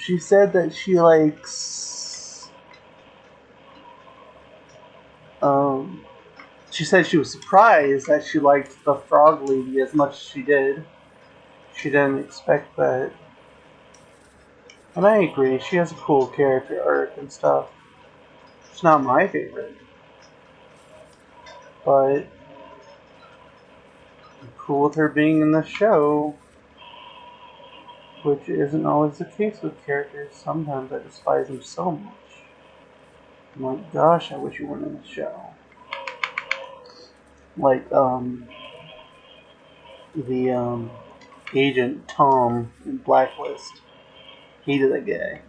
She said that she likes... she said she was surprised that she liked the Frog Lady as much as she did. She didn't expect that. And I agree, she has a cool character arc and stuff. It's not my favorite. But I'm cool with her being in the show. Which isn't always the case with characters. Sometimes I despise them so much. I'm like, gosh, I wish you weren't in the show. Like, the agent Tom in Blacklist. Hated that guy.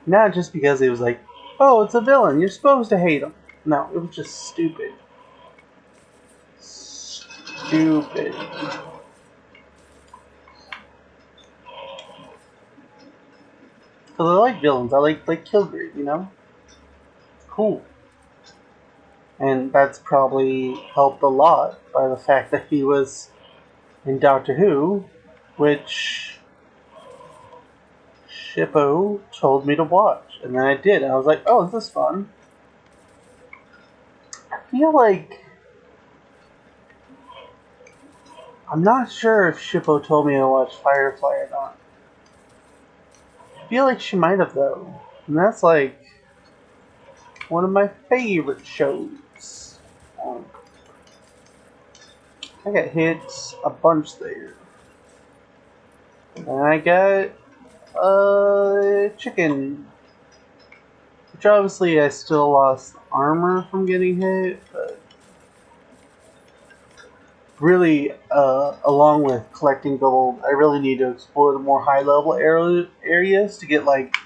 Not just because he was like, oh, it's a villain, you're supposed to hate him. No, it was just stupid. Stupid. Because I like villains. I like Kilgrave, you know? Cool. And that's probably helped a lot by the fact that he was in Doctor Who, which Shippo told me to watch. And then I did. And I was like, oh, this is fun. I feel like... I'm not sure if Shippo told me to watch Firefly or not. I feel like she might have, though. And that's like one of my favorite shows. I got hit a bunch there. And I got chicken. Which obviously I still lost armor from getting hit, but really, along with collecting gold, I really need to explore the more high level areas to get like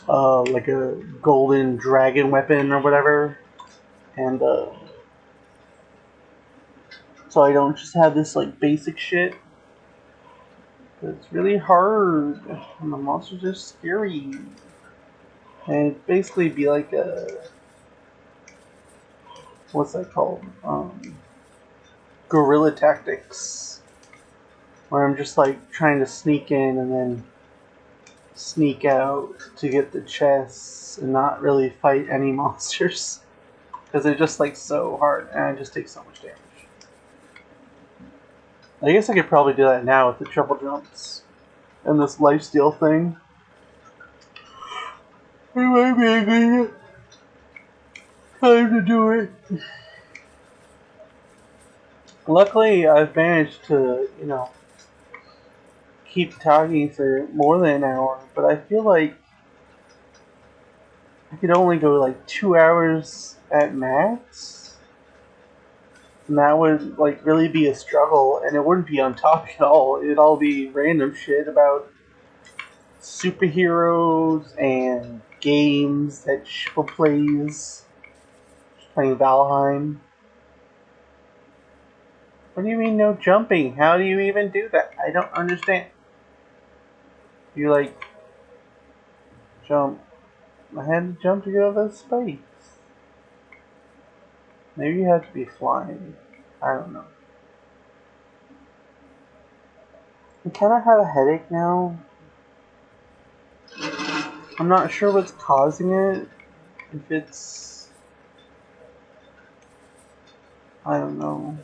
a golden dragon weapon or whatever. And so I don't just have this like basic shit. It's really hard, and the monsters are scary. And it'd basically be like a... what's that called? Guerrilla tactics. Where I'm just like trying to sneak in and then sneak out to get the chests and not really fight any monsters. Because they're just like so hard and I just take so much damage. I guess I could probably do that now with the triple jumps and this lifesteal thing. It might be a good time to do it. Luckily, I've managed to, keep talking for more than an hour, but I feel like I could only go like 2 hours at max. And that would like really be a struggle, and it wouldn't be on topic at all. It'd all be random shit about superheroes and games that Shippo plays. Playing Valheim. What do you mean no jumping? How do you even do that? I don't understand. You like jump. I had to jump to get out of space. Maybe you have to be flying. I don't know. I kind of have a headache now. I'm not sure what's causing it. If it's... I don't know.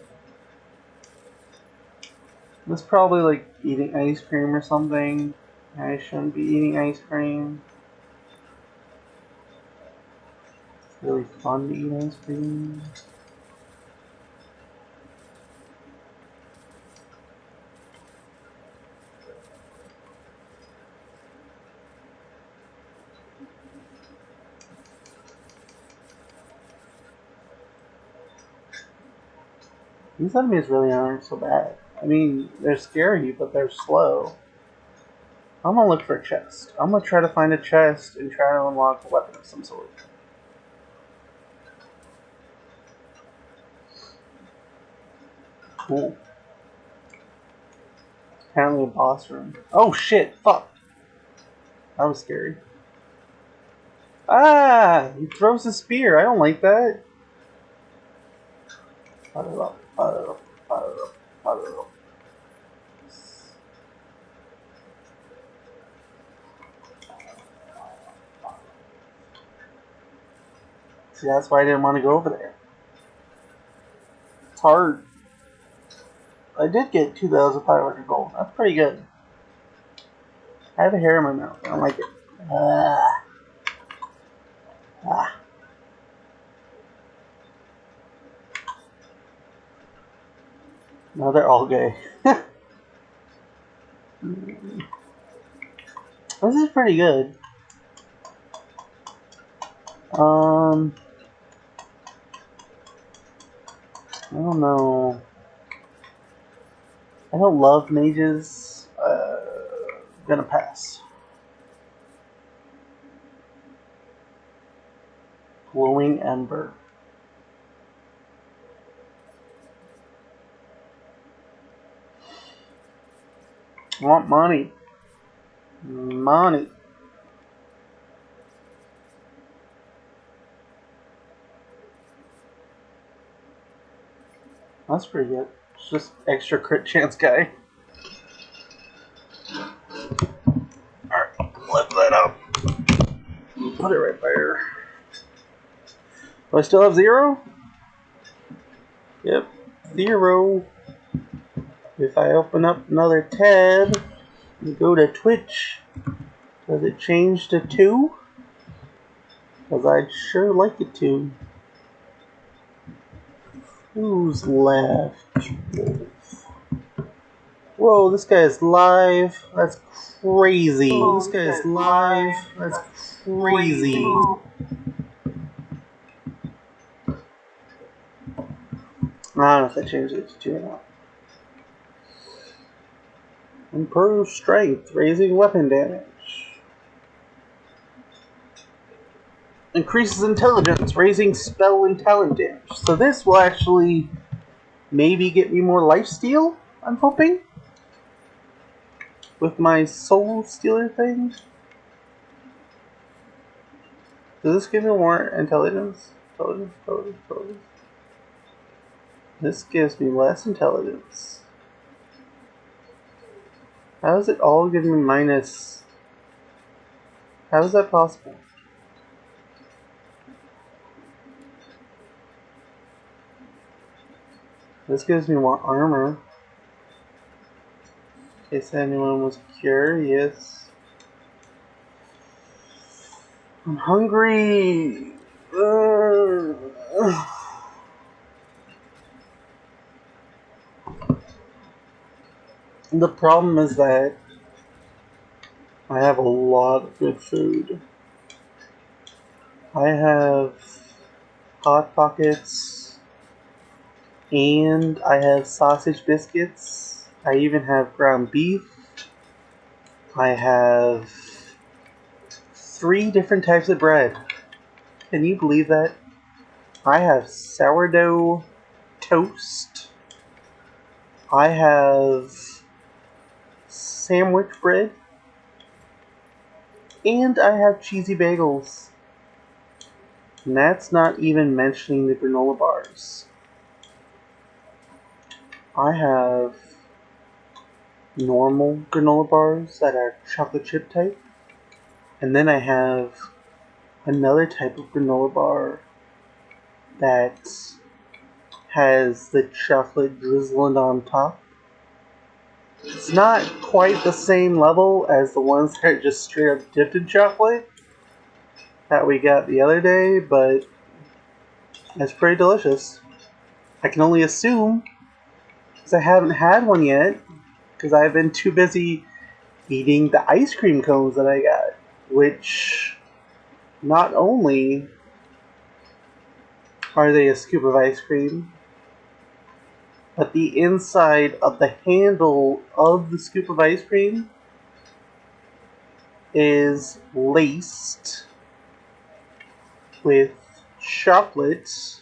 It's probably like eating ice cream or something. I shouldn't be eating ice cream. It's really fun to eat ice cream. These enemies really aren't so bad. I mean, they're scary, but they're slow. I'm gonna look for a chest. I'm gonna try to find a chest and try to unlock a weapon of some sort. Cool. Apparently a boss room. Oh shit! Fuck! That was scary. Ah! He throws a spear. I don't like that. See, that's why I didn't want to go over there. It's hard. I did get 2,500 gold. That's pretty good. I have a hair in my mouth. I don't like it. Ah. No, they're all gay. This is pretty good. I don't know. I don't love mages. Gonna pass. Glowing Ember. I want money. Money. That's pretty good. It's just extra crit chance guy. Alright, lift that up. Put it right there. Do I still have 0? Yep, 0. If I open up another tab and go to Twitch, does it change to 2? Because I'd sure like it to. Who's left? Whoa, this guy is live. That's crazy. Whoa, this guy is live. That's crazy. I don't know if I changed it to 2 or not. Improve strength, raising weapon damage. Increases intelligence, raising spell and talent damage. So this will actually maybe get me more lifesteal, I'm hoping. With my soul stealer thing. Does this give me more intelligence? Intelligence. This gives me less intelligence. How is it all giving me minus? How is that possible? This gives me more armor. In case anyone was curious. I'm hungry. The problem is that I have a lot of good food. I have Hot Pockets, and I have sausage biscuits. I even have ground beef. I have 3 different types of bread. Can you believe that? I have sourdough toast. I have sandwich bread. And I have cheesy bagels. And that's not even mentioning the granola bars. I have normal granola bars that are chocolate chip type. And then I have another type of granola bar that has the chocolate drizzling on top. It's not quite the same level as the ones that are just straight up dipped in chocolate that we got the other day, but it's pretty delicious. I can only assume, because I haven't had one yet, because I've been too busy eating the ice cream cones that I got, which not only are they a scoop of ice cream, but the inside of the handle of the scoop of ice cream is laced with chocolate,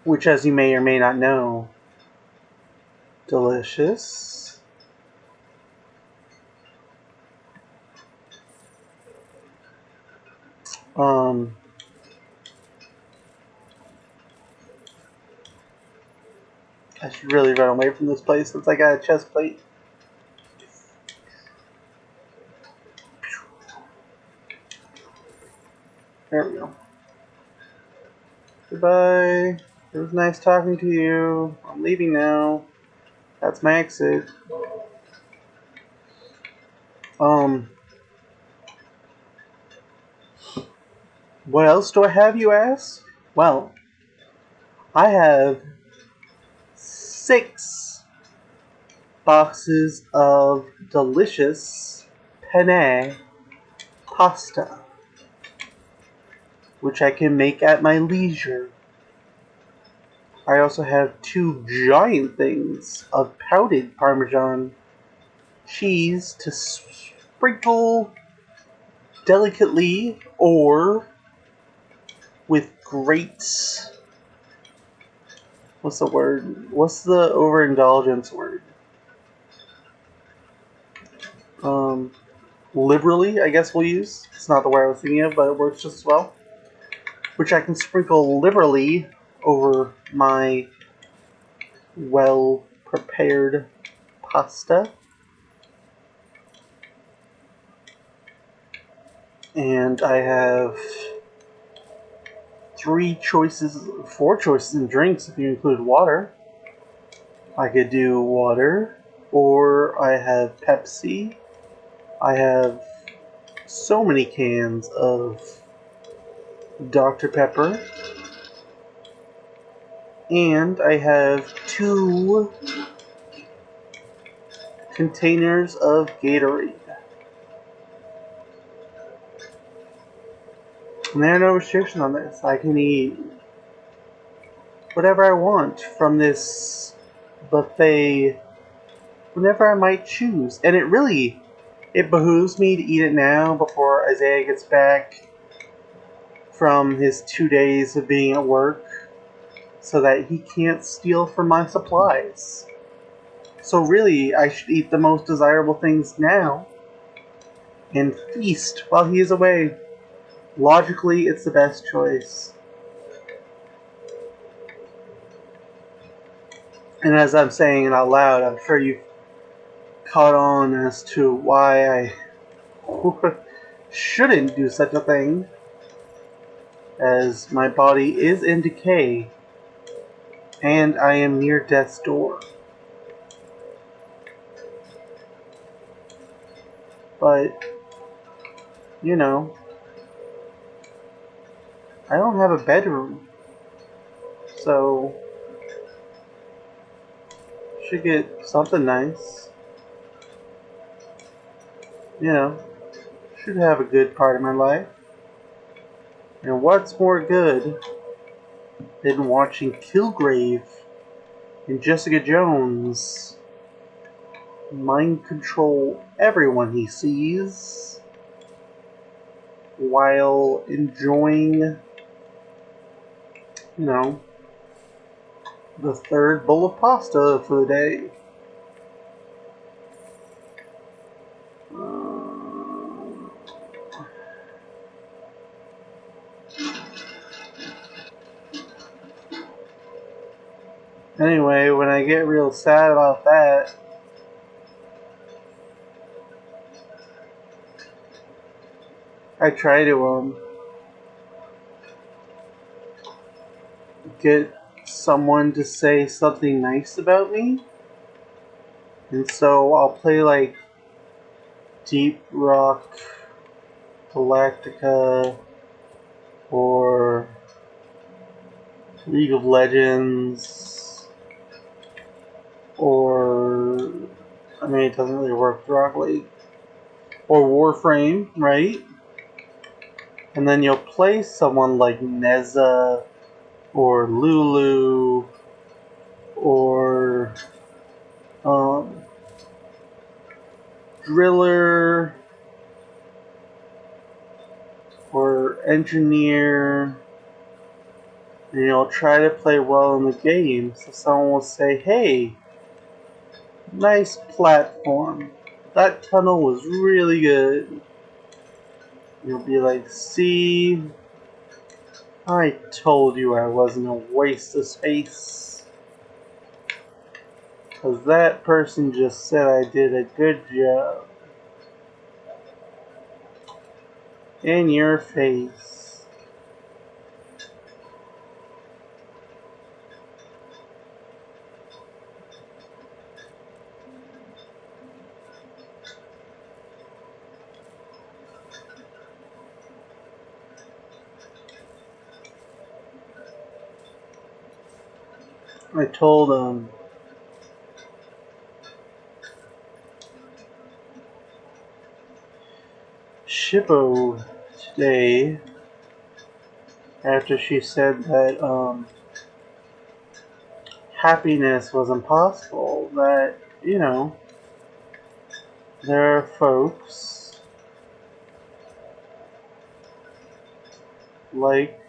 which, as you may or may not know, delicious. I should really run away from this place since I got a chest plate. There we go. Goodbye. It was nice talking to you. I'm leaving now. That's my exit. What else do I have, you ask? Well, I have 6 boxes of delicious penne pasta, which I can make at my leisure. I also have 2 giant things of powdered Parmesan cheese to sprinkle delicately or with great. What's the word? What's the overindulgence word? Um, Liberally, I guess we'll use. It's not the word I was thinking of, but it works just as well. Which I can sprinkle liberally over my well prepared pasta. And I have 4 choices in drinks if you include water. I could do water, or I have Pepsi. I have so many cans of Dr. Pepper. And I have 2 containers of Gatorade. And there are no restrictions on this. I can eat whatever I want from this buffet whenever I might choose. And it behooves me to eat it now before Isaiah gets back from his 2 days of being at work so that he can't steal from my supplies. So really, I should eat the most desirable things now and feast while he is away. Logically, it's the best choice. And as I'm saying it out loud, I'm sure you've caught on as to why I shouldn't do such a thing, as my body is in decay and I am near death's door. But, you know, I don't have a bedroom, so should get something nice. You know, should have a good part of my life. And what's more good than watching Kilgrave and Jessica Jones mind control everyone he sees while enjoying, you know, the 3rd bowl of pasta for the day. Anyway, when I get real sad about that, I try to get someone to say something nice about me. And so I'll play like Deep Rock Galactica or League of Legends, or I mean, it doesn't really work with Rock League, or Warframe, right? And then you'll play someone like Neza or Lulu or Driller or Engineer, and you'll try to play well in the game. So someone will say, "Hey, nice platform. That tunnel was really good." You'll be like, "See, I told you I wasn't a waste of space. Because that person just said I did a good job." In your face. I told Shippo today after she said that happiness was impossible. That, you know, there are folks like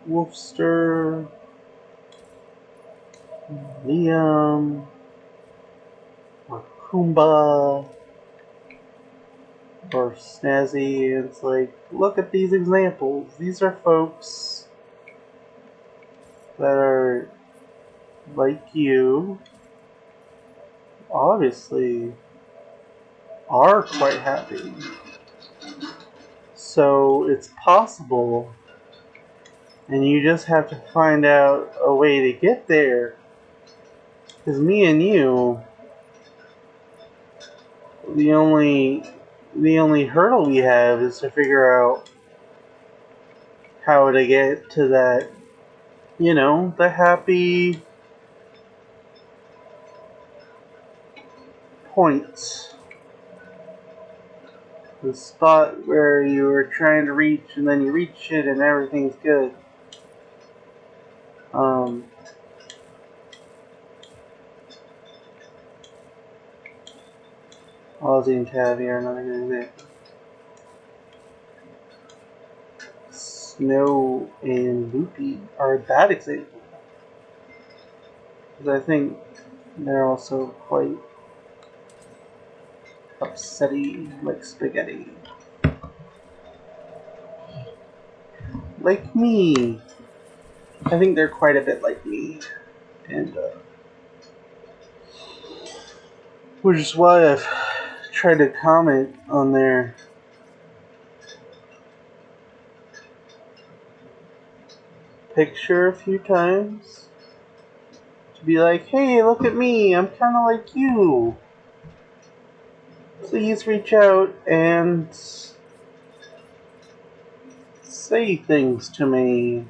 Wolfster, Liam, or Kumba, or Snazzy. And it's like, look at these examples. These are folks that are like you, obviously, are quite happy. So it's possible, and you just have to find out a way to get there. Because me and you, the only hurdle we have is to figure out how to get to that, you know, the happy point, the spot where you were trying to reach, and then you reach it, and everything's good. Aussie and Caviar, another good example. Snow and Loopy are a bad example, because I think they're also quite upsetty, like spaghetti. Like me. I think they're quite a bit like me. And, which is why I've tried to comment on their picture a few times. To be like, hey, look at me, I'm kinda like you. Please reach out and say things to me.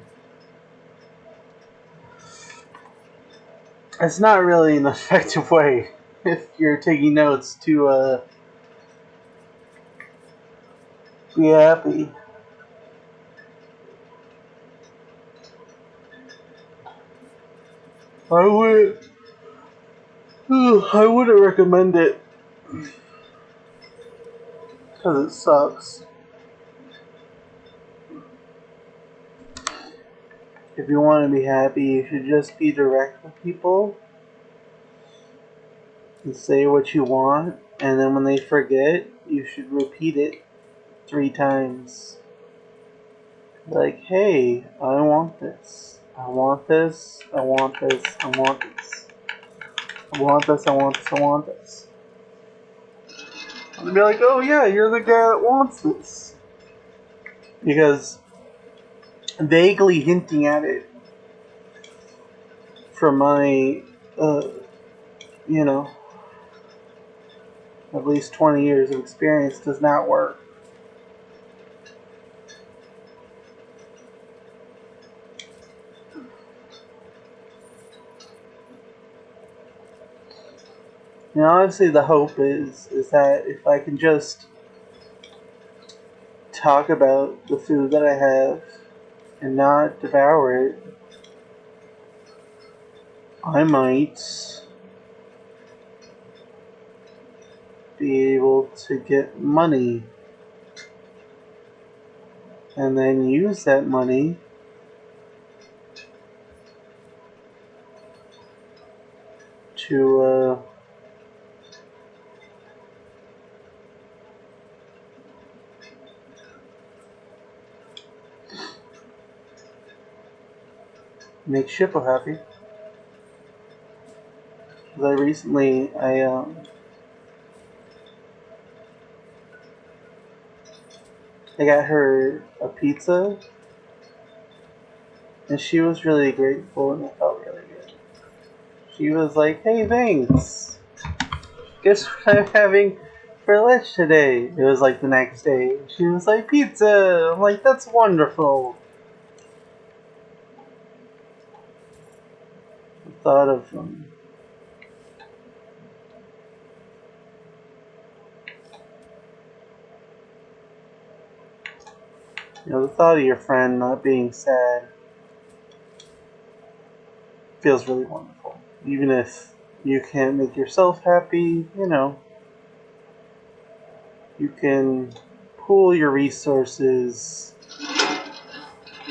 It's not really an effective way if you're taking notes to be happy. I wouldn't recommend it because it sucks. If you want to be happy, you should just be direct with people and say what you want, and then when they forget, you should repeat it 3 times. Like, hey, I want this. I want this. I want this. I want this. I want this. I want this. I want this. And they'll be like, oh yeah, you're the guy that wants this. Because vaguely hinting at it from my, you know, at least 20 years of experience does not work. You know, obviously the hope is that if I can just talk about the food that I have and not devour it, I might be able to get money and then use that money to make Shippo happy. Because I got her a pizza, and she was really grateful, and it felt really good. She was like, hey, thanks. Guess what I'm having for lunch today? It was like the next day. She was like, pizza. I'm like, that's wonderful. The thought of The thought of your friend not being sad feels really wonderful. Even if you can't make yourself happy, you can pool your resources.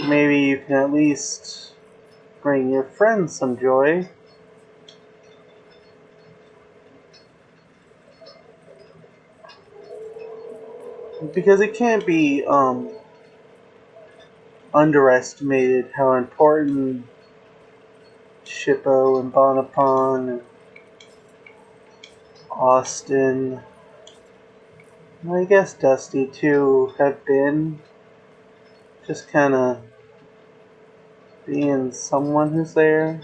Maybe you can at least bring your friends some joy. Because it can't be underestimated how important Shippo and Bonaparte and Austin, and I guess Dusty too, have been. Just kind of being someone who's there.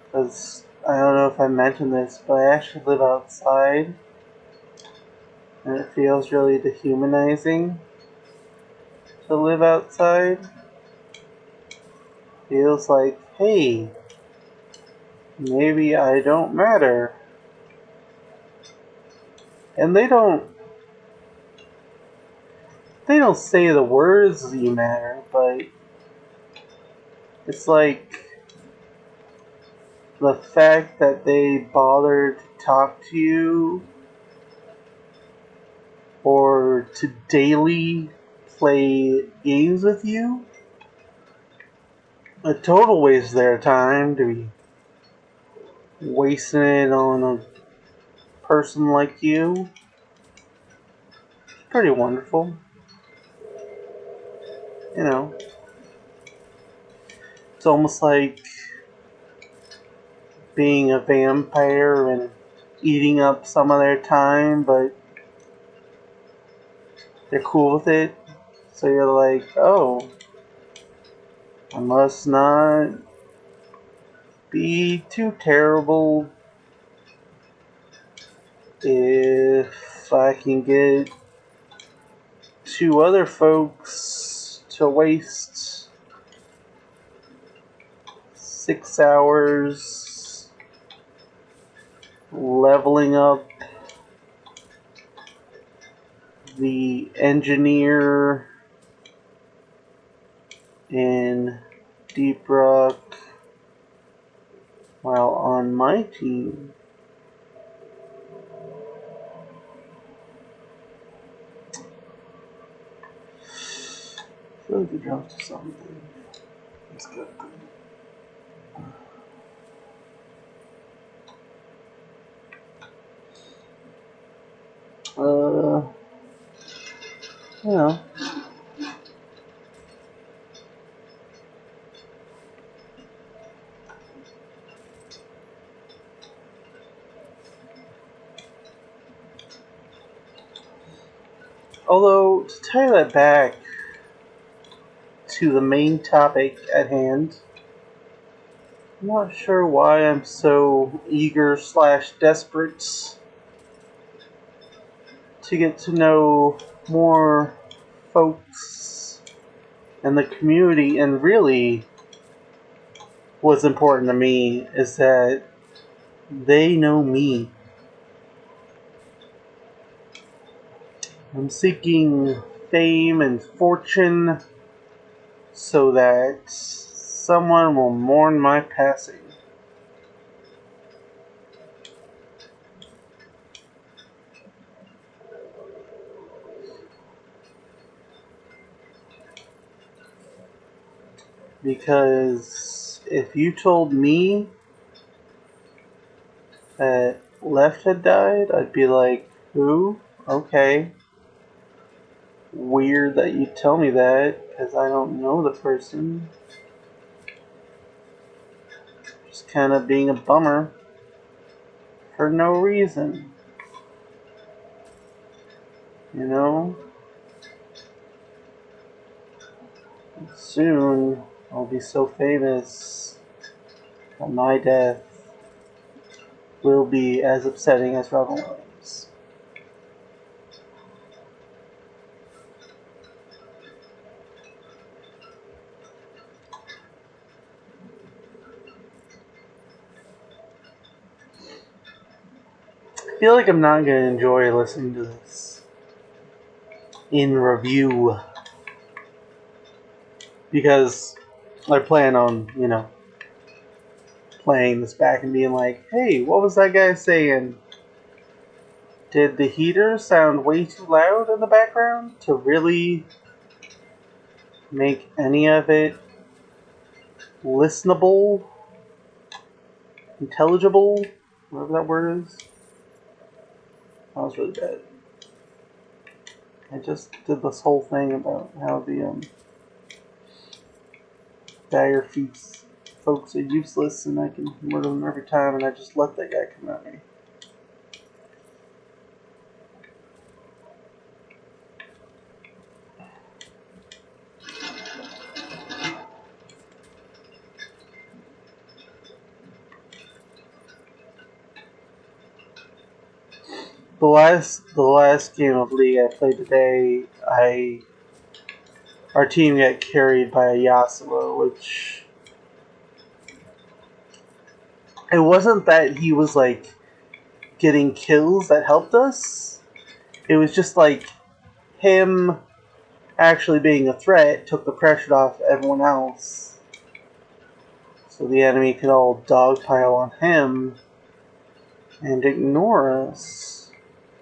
Because I don't know if I mentioned this, but I actually live outside. And it feels really dehumanizing to live outside. Feels like, hey, maybe I don't matter. And they don't say the words you matter, but it's like the fact that they bother to talk to you or to daily play games with you, a total waste of their time to be wasting it on a person like you. It's pretty wonderful. It's almost like being a vampire and eating up some of their time, but they're cool with it. So you're like, oh, I must not be too terrible if I can get two other folks to waste 6 hours leveling up the engineer in Deep Rock while on my team. I feel like you dropped something. It's good. You know. Although, to tie that back to the main topic at hand, I'm not sure why I'm so eager / desperate to get to know more folks in the community. And really, what's important to me is that they know me. I'm seeking fame and fortune so that someone will mourn my passing. Because if you told me that Left had died, I'd be like, who? Okay. Weird that you tell me that, because I don't know the person. Just kind of being a bummer for no reason. You know? Soon, I'll be so famous that my death will be as upsetting as Robin Williams. I feel like I'm not going to enjoy listening to this. in review because I plan on, playing this back and being like, hey, what was that guy saying? Did the heater sound way too loud in the background to really make any of it listenable, intelligible, whatever that word is? That was really bad. I just did this whole thing about how the dire feats folks are useless and I can murder them every time, and I just let that guy come at me. The last game of League I played today, our team got carried by a Yasuo, which it wasn't that he was like getting kills that helped us. It was just like him actually being a threat took the pressure off everyone else. So the enemy could all dogpile on him and ignore us,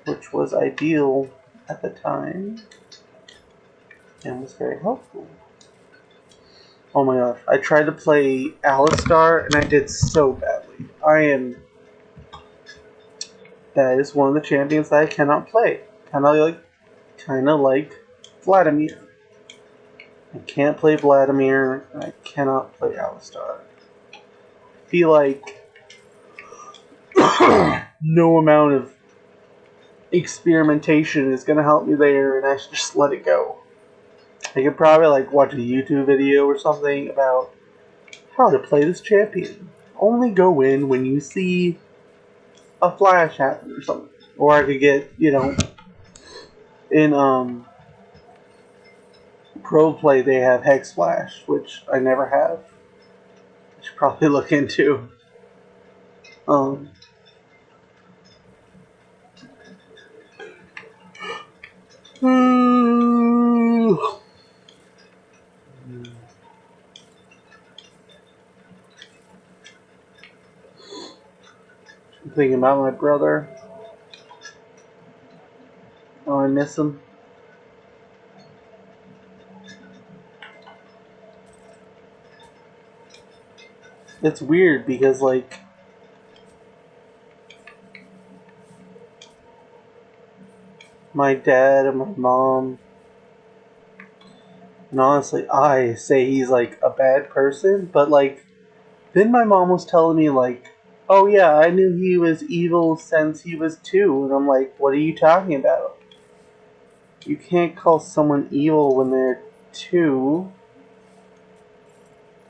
which was ideal at the time and was very helpful. Oh my gosh, I tried to play Alistar and I did so badly. That is one of the champions that I cannot play. Kinda like Vladimir. I can't play Vladimir and I cannot play Alistar. I feel like no amount of experimentation is gonna help me there and I should just let it go. I could probably watch a YouTube video or something about how to play this champion. Only go in when you see a flash happen or something. Or I could get, in Pro Play they have Hex Flash, which I never have. I should probably look into. I'm thinking about my brother. Oh, I miss him. It's weird because, my dad and my mom, and honestly, I say he's, a bad person, but, then my mom was telling me, oh yeah, I knew he was evil since he was 2, and I'm like, what are you talking about? You can't call someone evil when they're 2.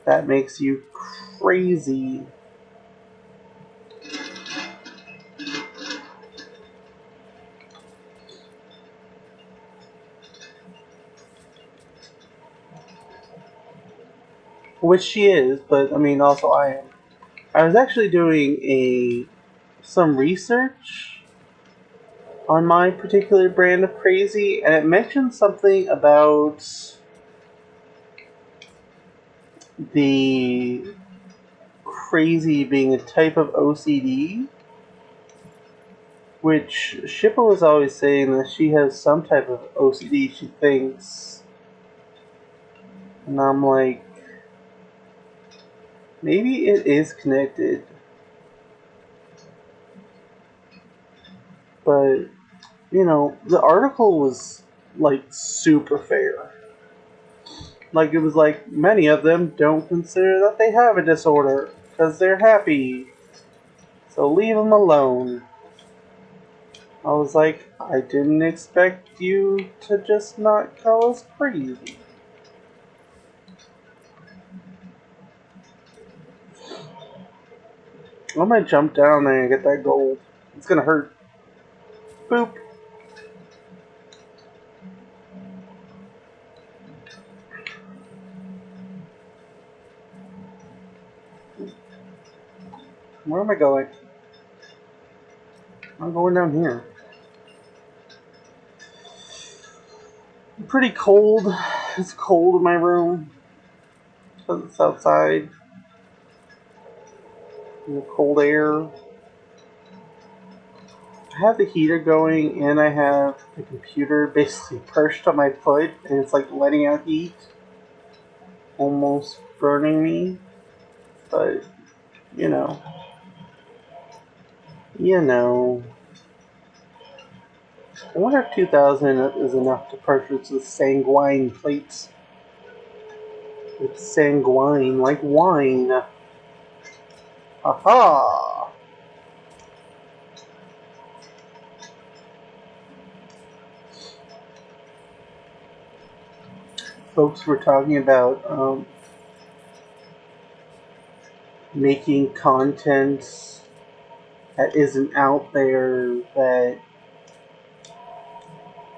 That makes you crazy. Which she is, but also I am. I was actually doing some research on my particular brand of crazy, and it mentioned something about the crazy being a type of OCD, which Shippa was always saying that she has some type of OCD, she thinks. And I'm like, maybe it is connected. But, the article was, super fair. It was many of them don't consider that they have a disorder because they're happy. So leave them alone. I was like, I didn't expect you to just not call us crazy. I'm gonna jump down there and get that gold. It's gonna hurt. Boop. Where am I going? I'm going down here. pretty cold. It's cold in my room because it's outside. And the cold air. I have the heater going and I have the computer basically perched on my foot and it's like letting out heat. Almost burning me. But, you know. You know. I wonder if 2000 is enough to purchase the sanguine plates. It's sanguine, like wine. Aha! Folks were talking about making content that isn't out there that,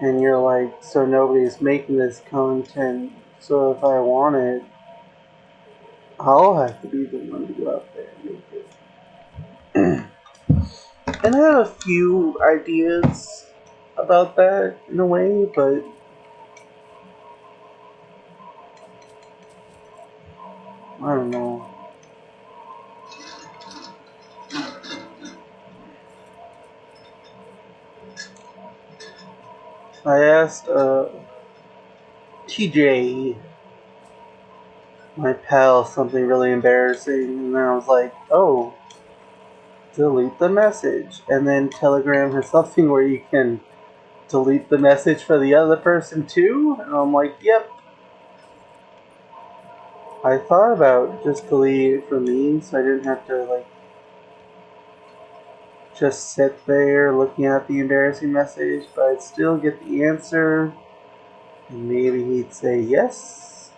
and you're like, so nobody's making this content, so if I want it, I'll have to be the one to go out there and make it. And I have a few ideas about that in a way, but I don't know. I asked TJ, my pal, something really embarrassing, and then I was like, oh, delete the message. And then Telegram has something where you can delete the message for the other person too, and I'm like, yep. I thought about just deleting it for me so I didn't have to like just sit there looking at the embarrassing message, but I'd still get the answer and maybe he'd say yes.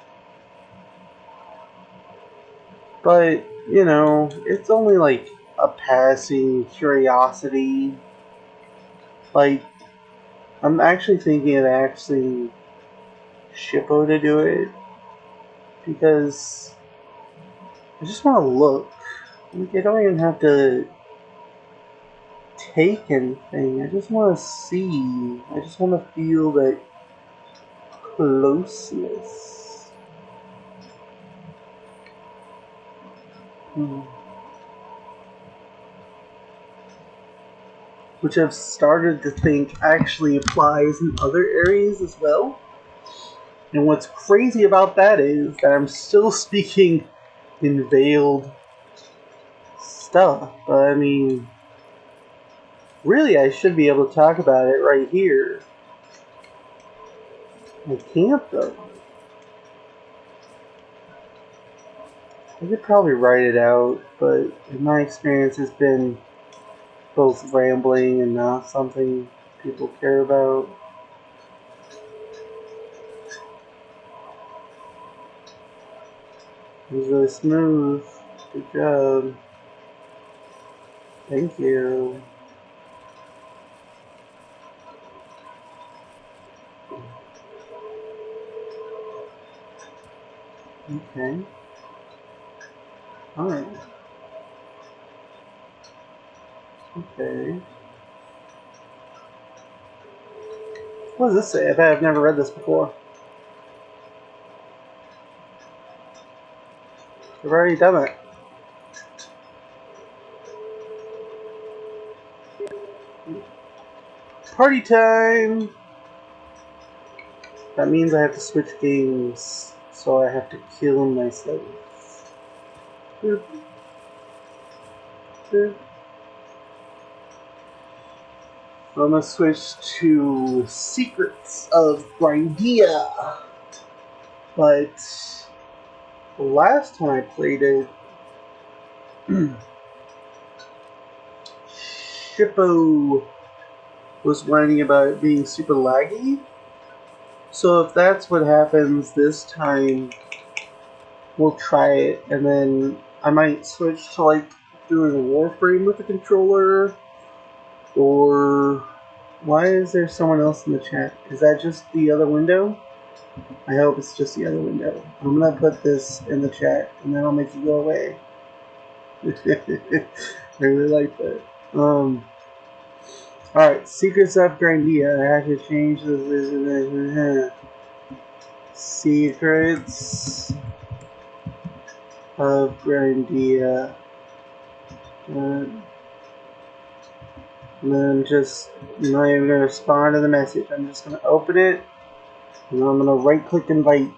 But, you know, it's only like a passing curiosity. Like, I'm actually thinking of asking Shippo to do it because I just want to look. Like, I don't even have to take anything. I just want to see. I just want to feel that closeness. Which I've started to think actually applies in other areas as well. And what's crazy about that is that I'm still speaking in veiled stuff. But I mean, really, I should be able to talk about it right here. I can't, though. I could probably write it out, but in my experience, it's been both rambling and not something people care about. It was really smooth. Good job. Thank you. Okay. Alright. Okay. What does this say? I've never read this before. I've already done it. Party time! That means I have to switch games, so I have to kill myself. Boop. Boop. I'm gonna switch to Secrets of Grindia. But the last time I played it, Shippo was whining about it being super laggy. So if that's what happens this time, we'll try it, and then I might switch to like doing a Warframe with the controller. Or why is there someone else in the chat? Is that just the other window? I hope it's just the other window. I'm gonna put this in the chat, and then I'll make you go away. I really like that. Alright, Secrets of Grindia. I have to change the... Secrets of Grandia. And then I'm not even going to respond to the message. I'm just going to open it. And then I'm going to right click invite.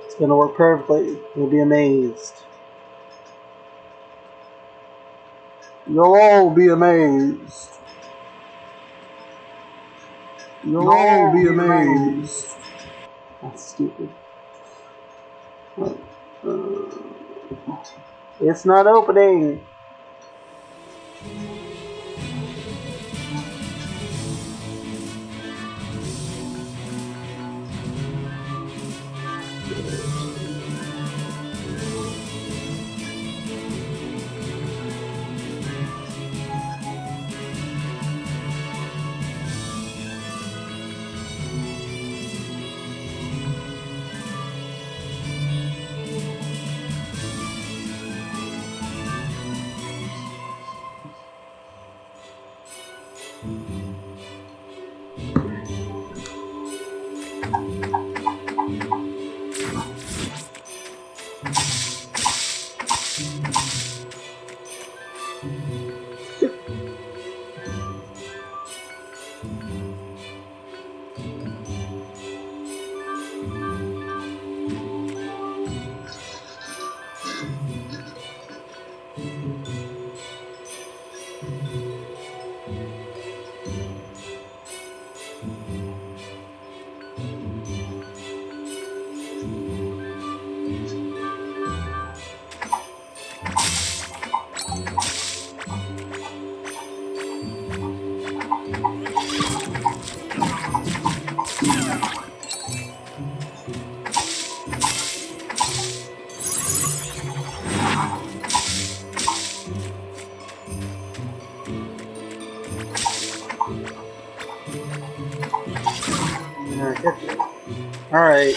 It's going to work perfectly. You'll be amazed. You'll all be amazed. You'll all be amazed. That's stupid. It's not opening. Alright.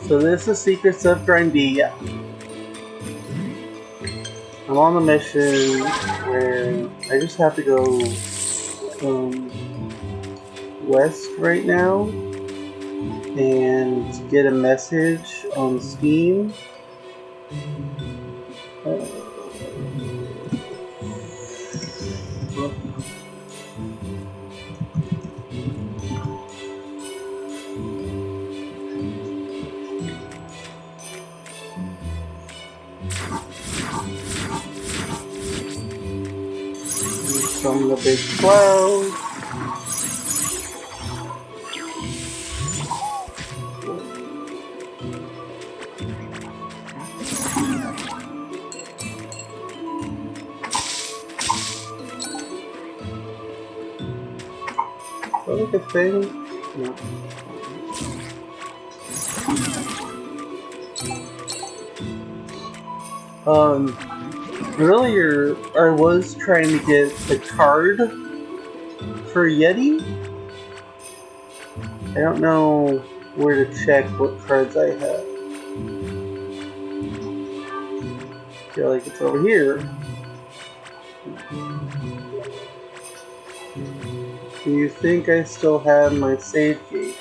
So this is Secrets of Grandia. I'm on the mission where I just have to go west right now and get a message on Steam. From the big cloud. Is that like a thing? No. Earlier I was trying to get the card for Yeti. I don't know where to check what cards I have. I feel like it's over here. Do you think I still have my save gate?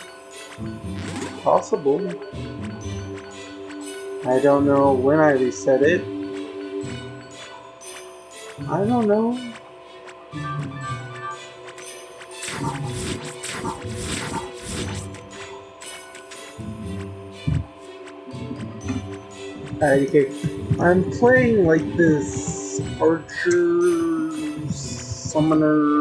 Possible. I don't know when I reset it. I don't know. Okay, I'm playing like this archer summoner.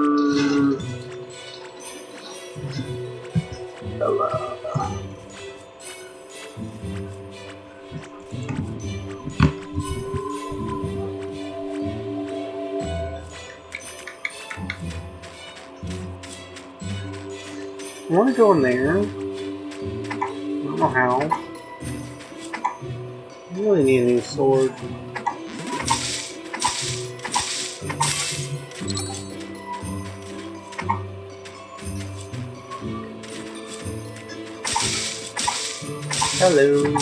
I want to go in there. I don't know how. I really need a new sword. Hello.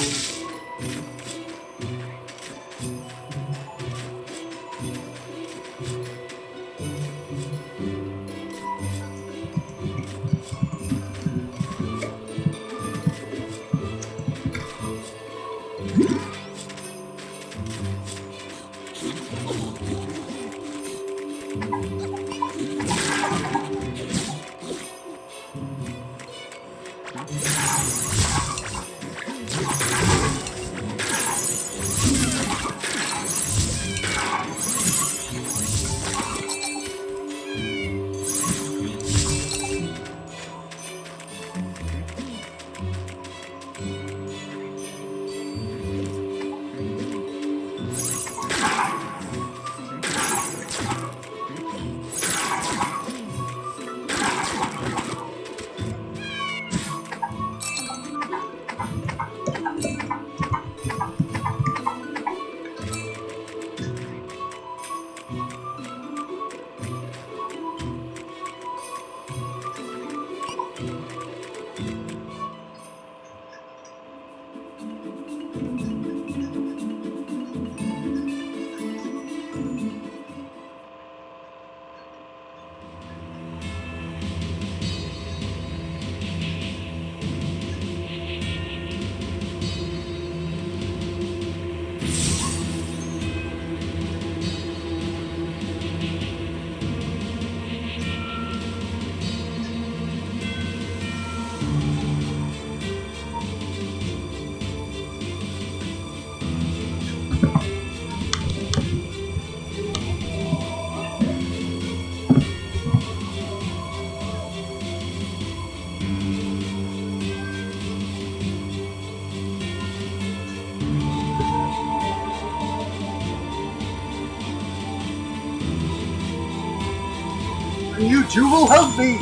two will help me!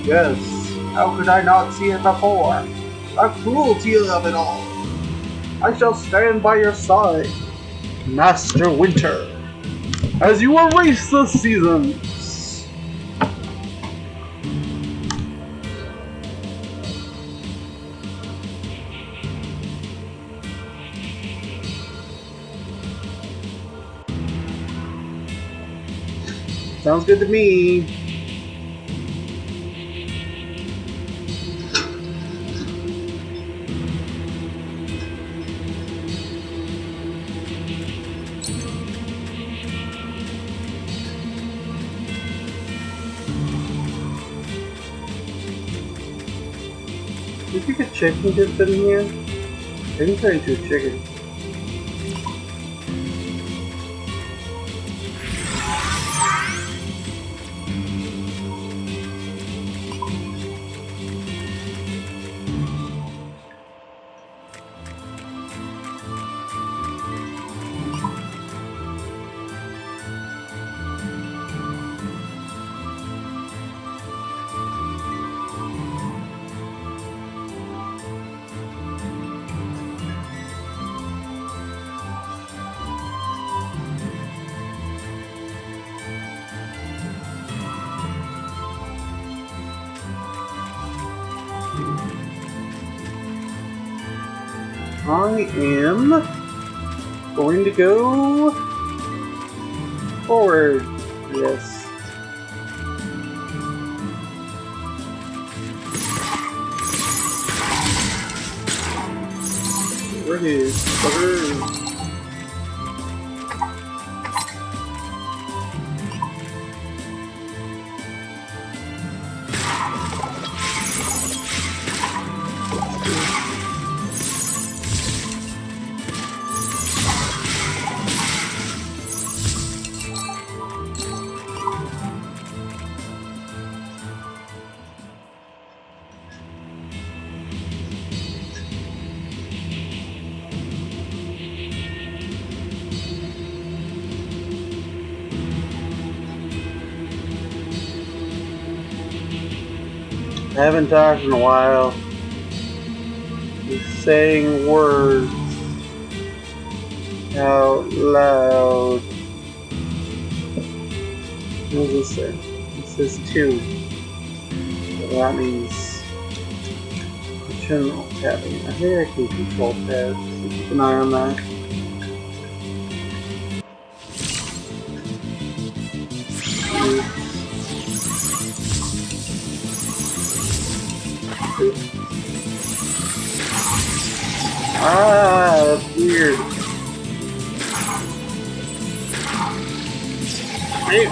Yes, how could I not see it before? The cruelty of it all! I shall stand by your side, Master Winter, as you erase the seasons! Sounds good to me. Did you get chicken dips in here? I didn't turn into a chicken. I am going to go forward. Yes. Where is butter? I haven't talked in a while. Just saying words out loud. What does this say? It says 2. So that means optional tapping. I think I can control tab. So keep an eye on that. Ah, that's weird. Hey.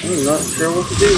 I'm not sure what to do.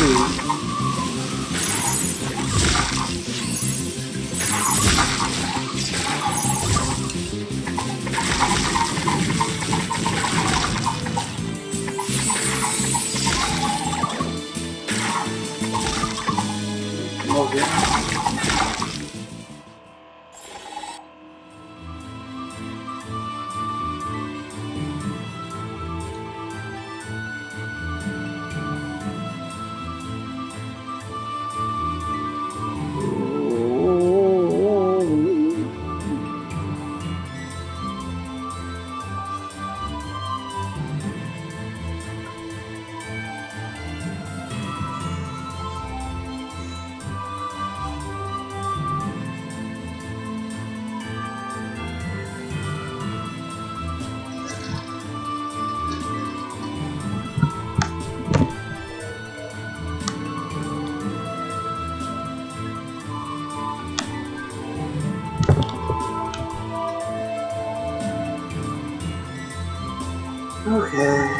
Okay.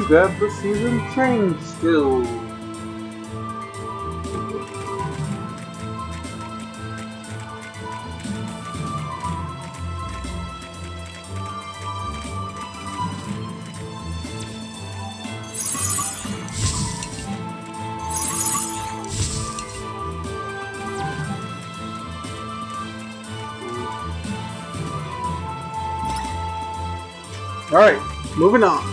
you got the season change skill. Alright, moving on.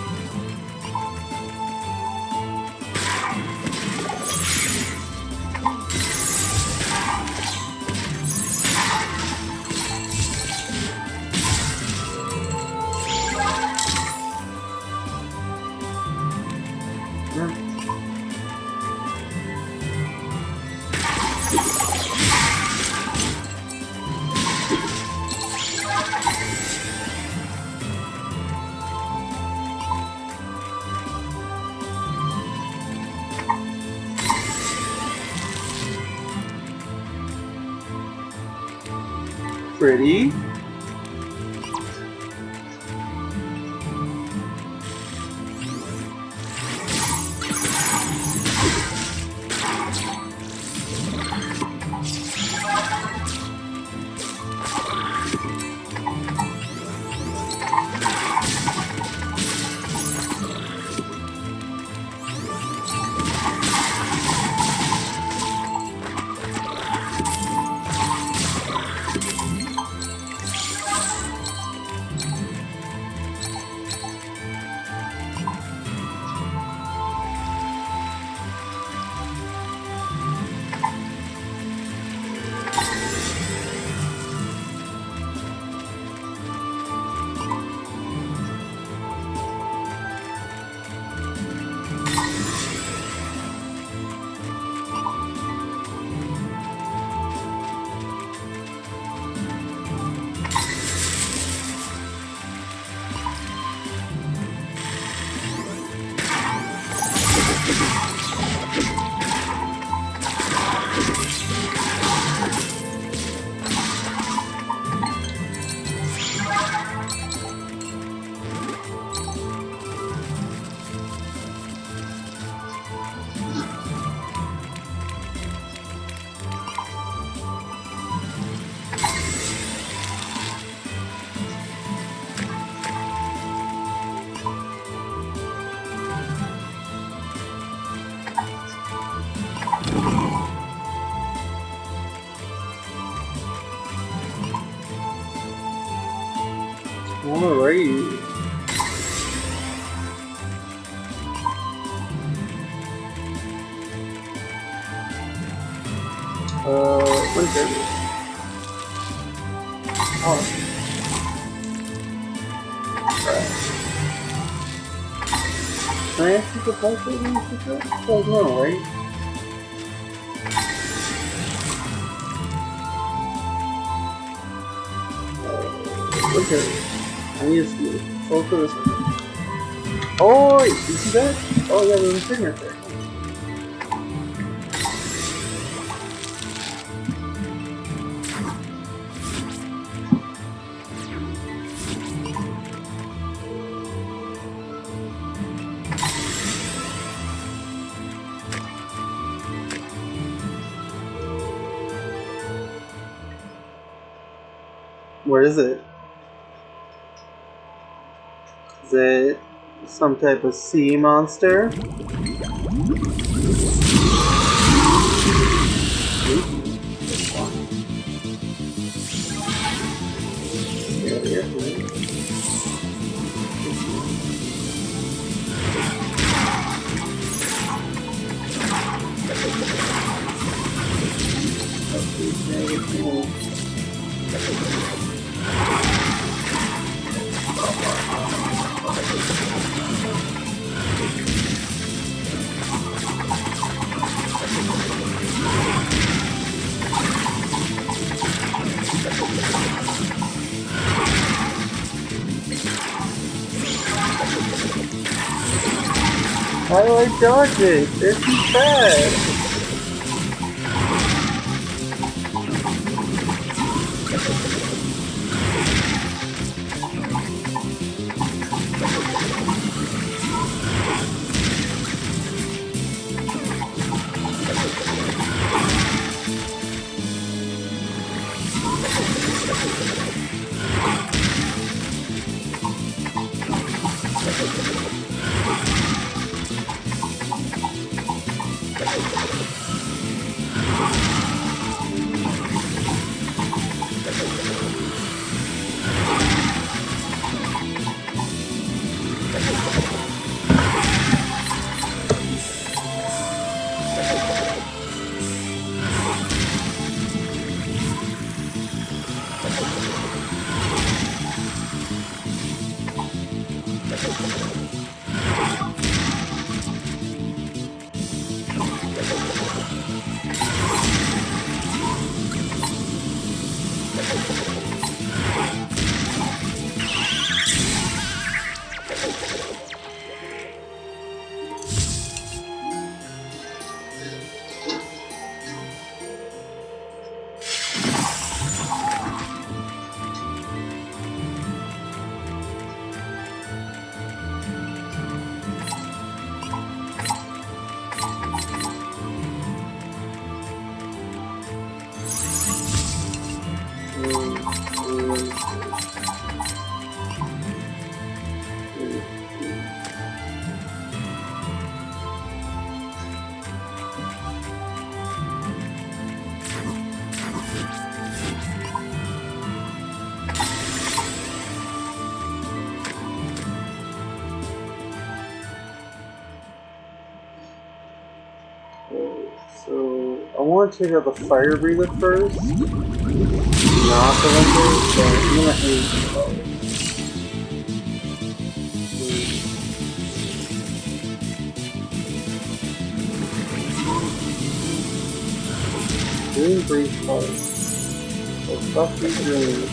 Pretty. Alright. What is it? Oh. Can I actually get both of these? Oh no, right? Okay. I need to see it. Focus. Oh, wait, you see that? Oh yeah, there's a thing right there. Where is it? Is it some type of sea monster? How do I dodge it? They're too fast. want to take out the fire breather first. Not the winter, so I'm gonna aim for Green breeze fire. So fuck you green.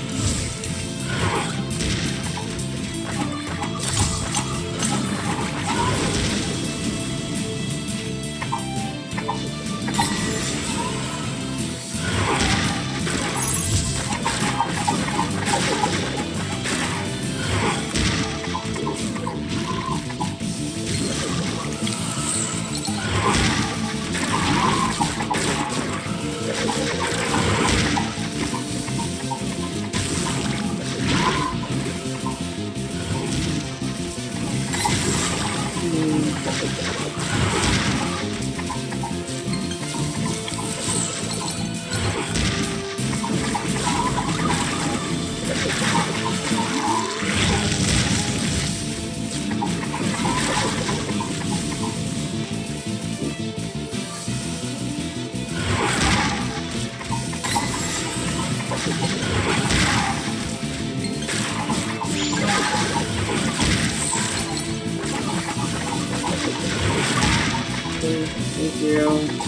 Thank you.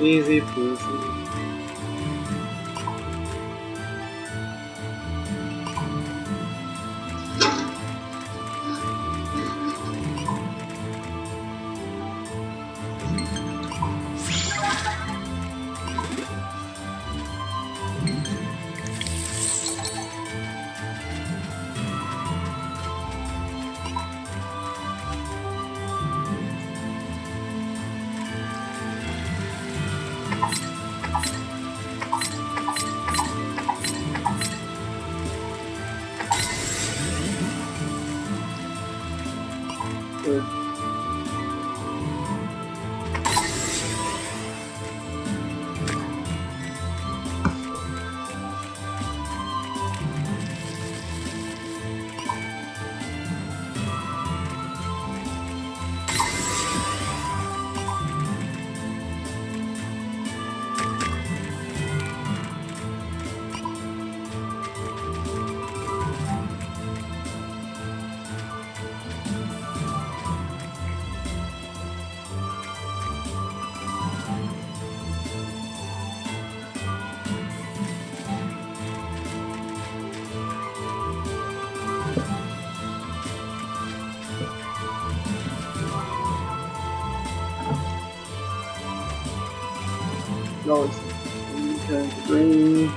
Easy peasy. Good. No, it's green.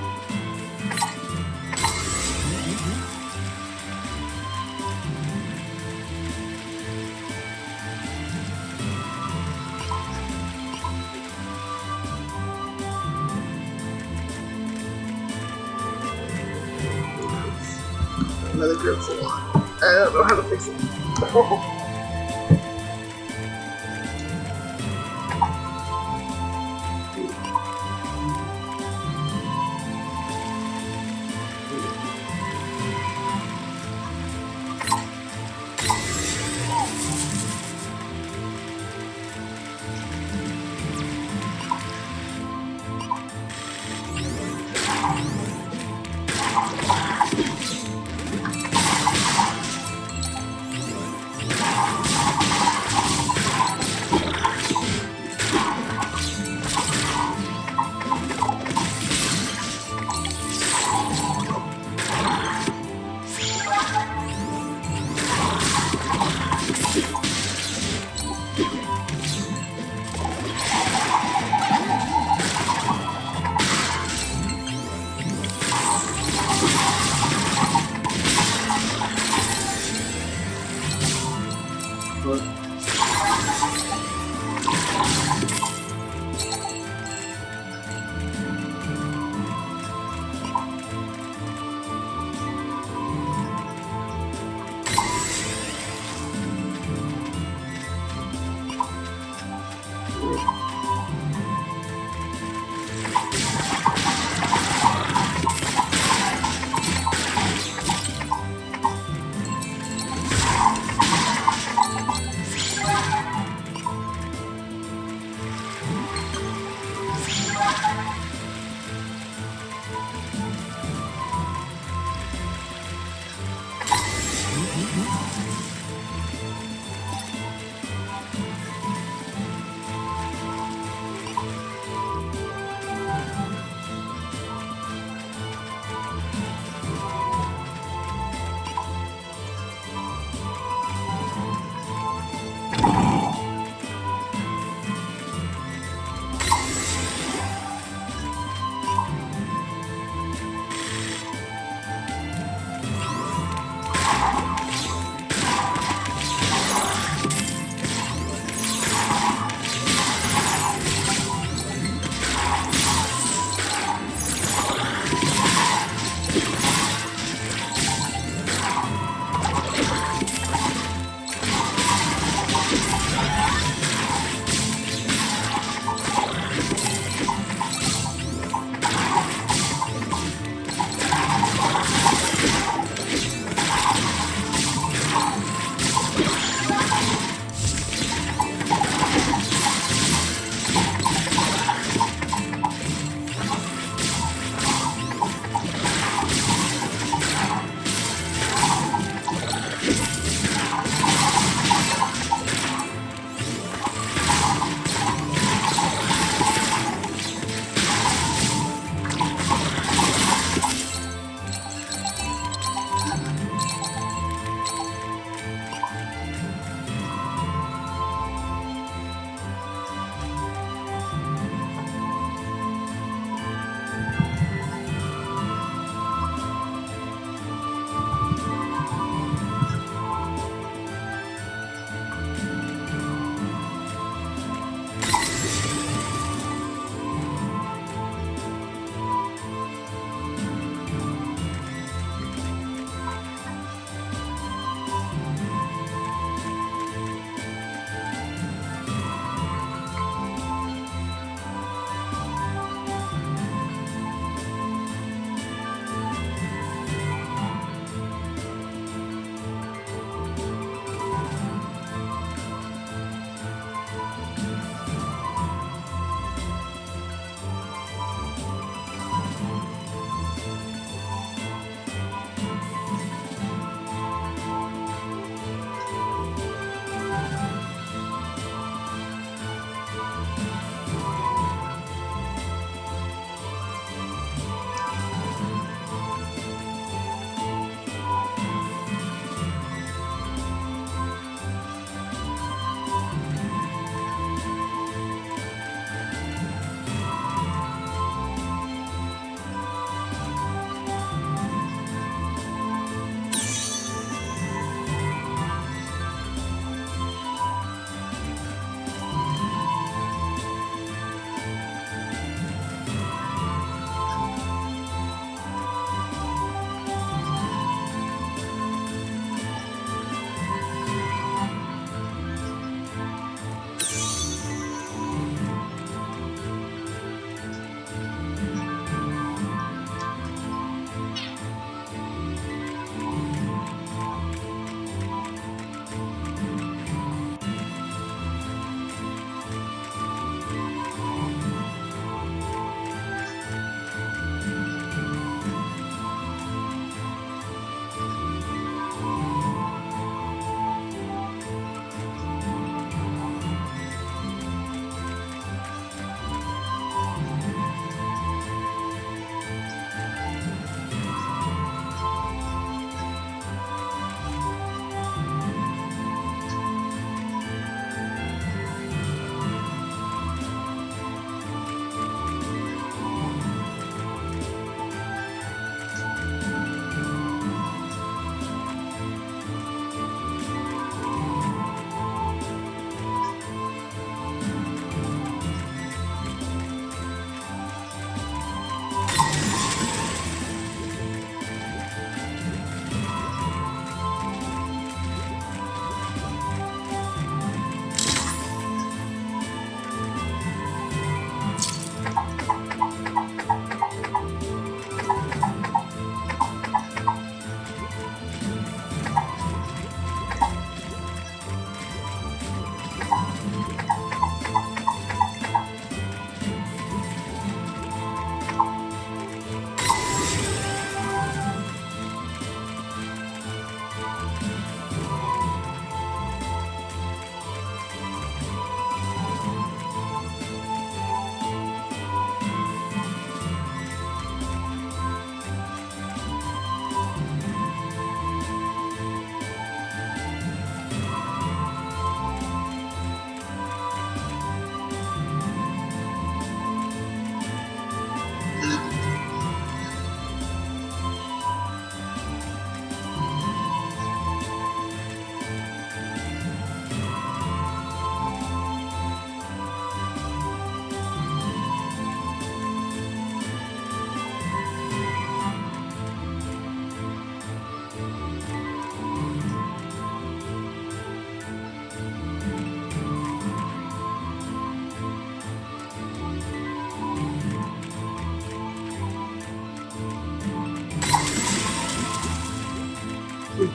Another grip salon. I don't know how to fix it.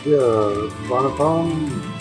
Yeah, Bonaparte.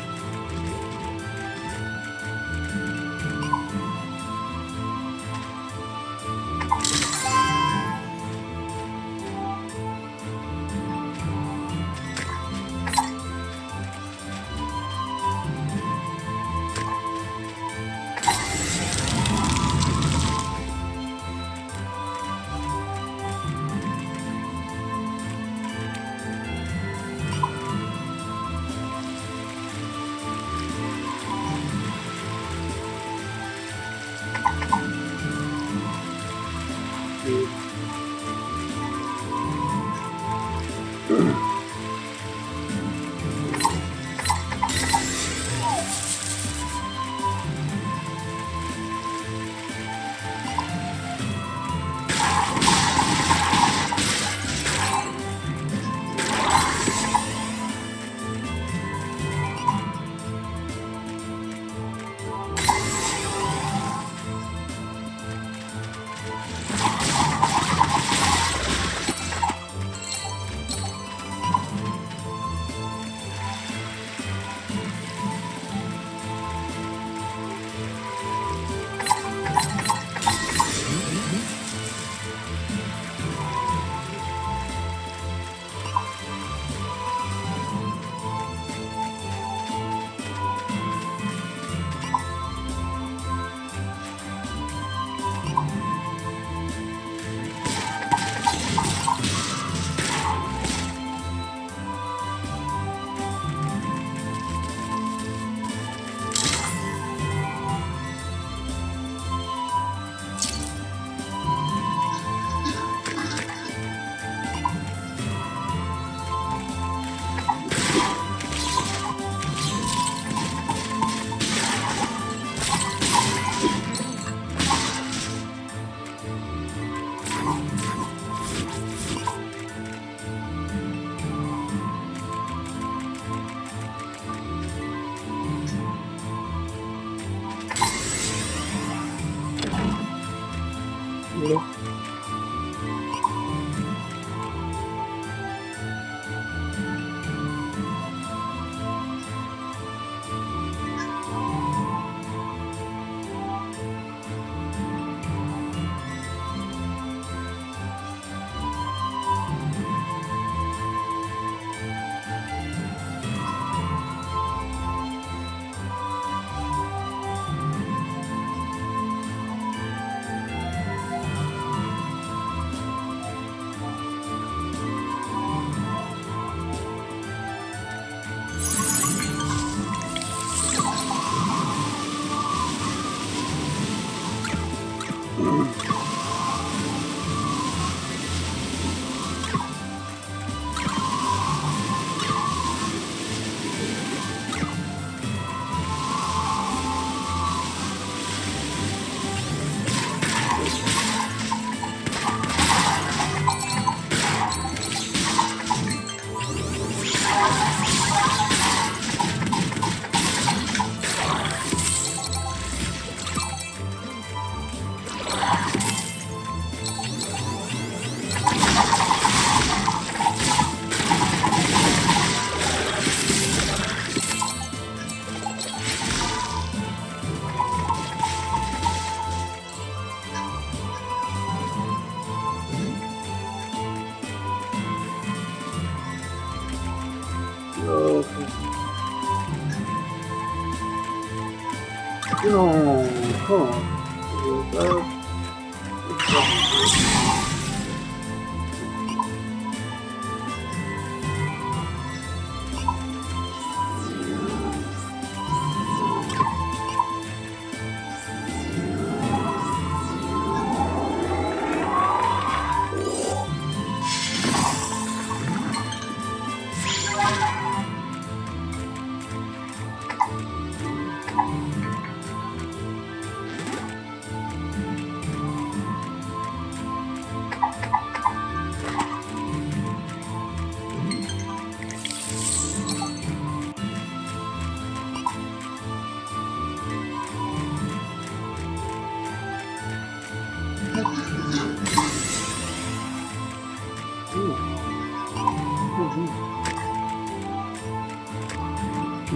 No, come on.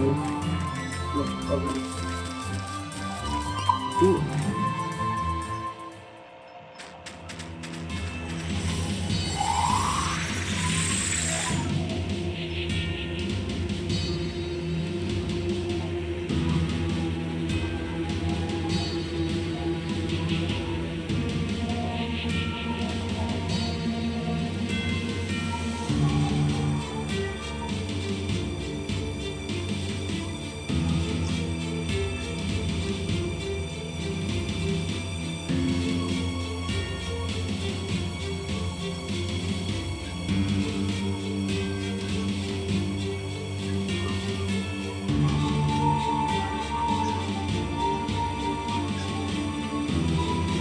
Okay. Ooh.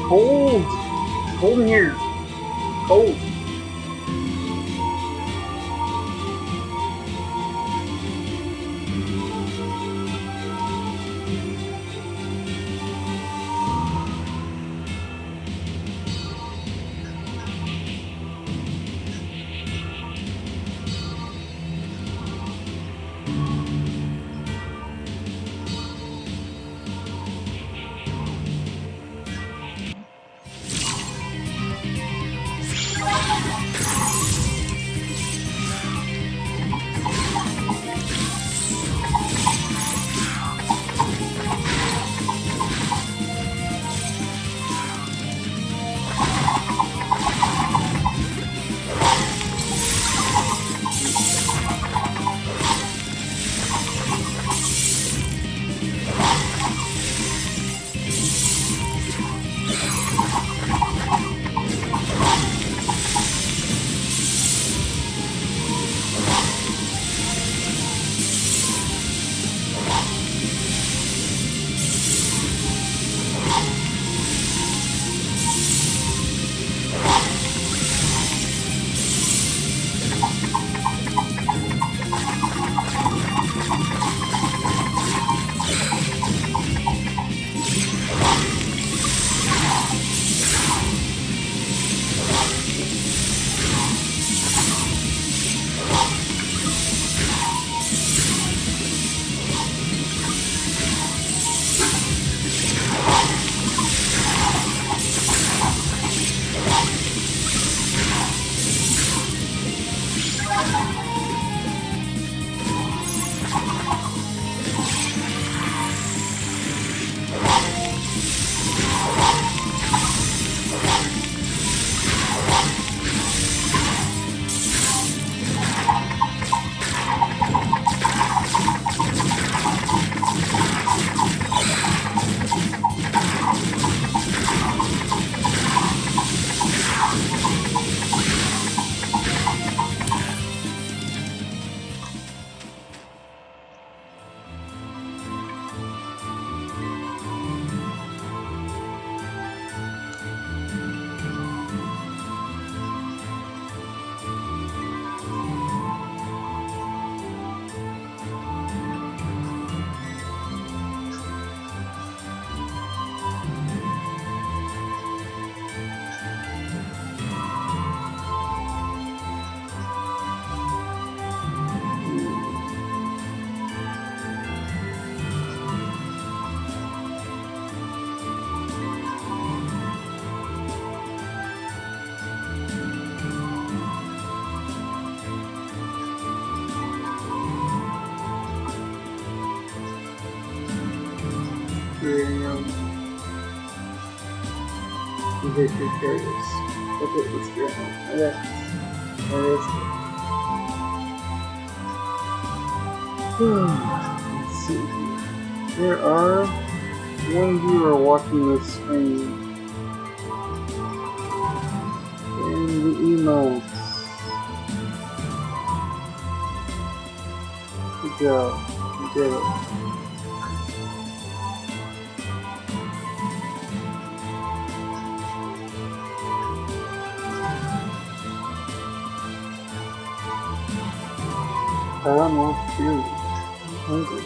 Cold. Cold in here. Cold. Victory carries. Okay, let's go. Okay. Let's see. There are one viewer watching this stream. And the emotes. Good job. Good job. I'm not feeling hungry.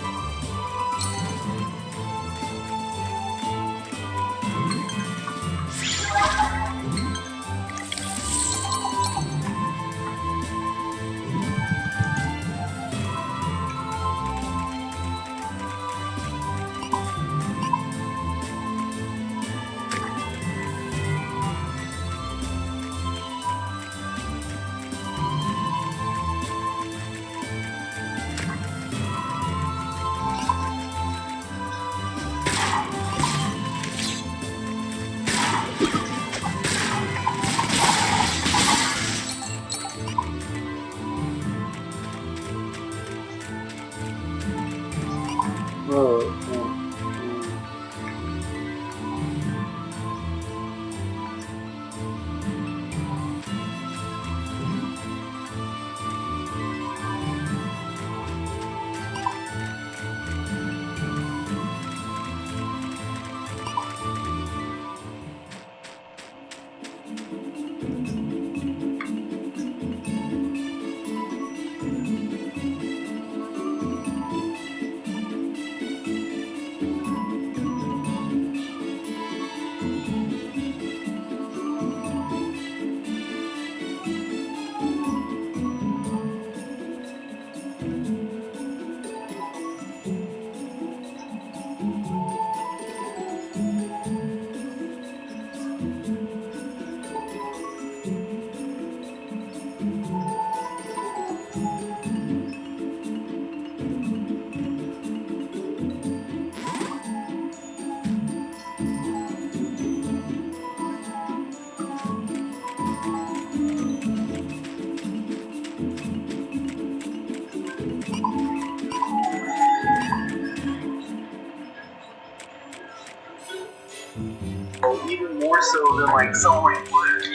Even more so than like solid flesh.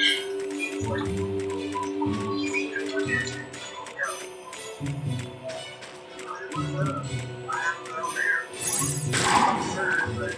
It's like easy to forget. What's up? I have to go there. I'm absurd, but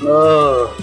Oh.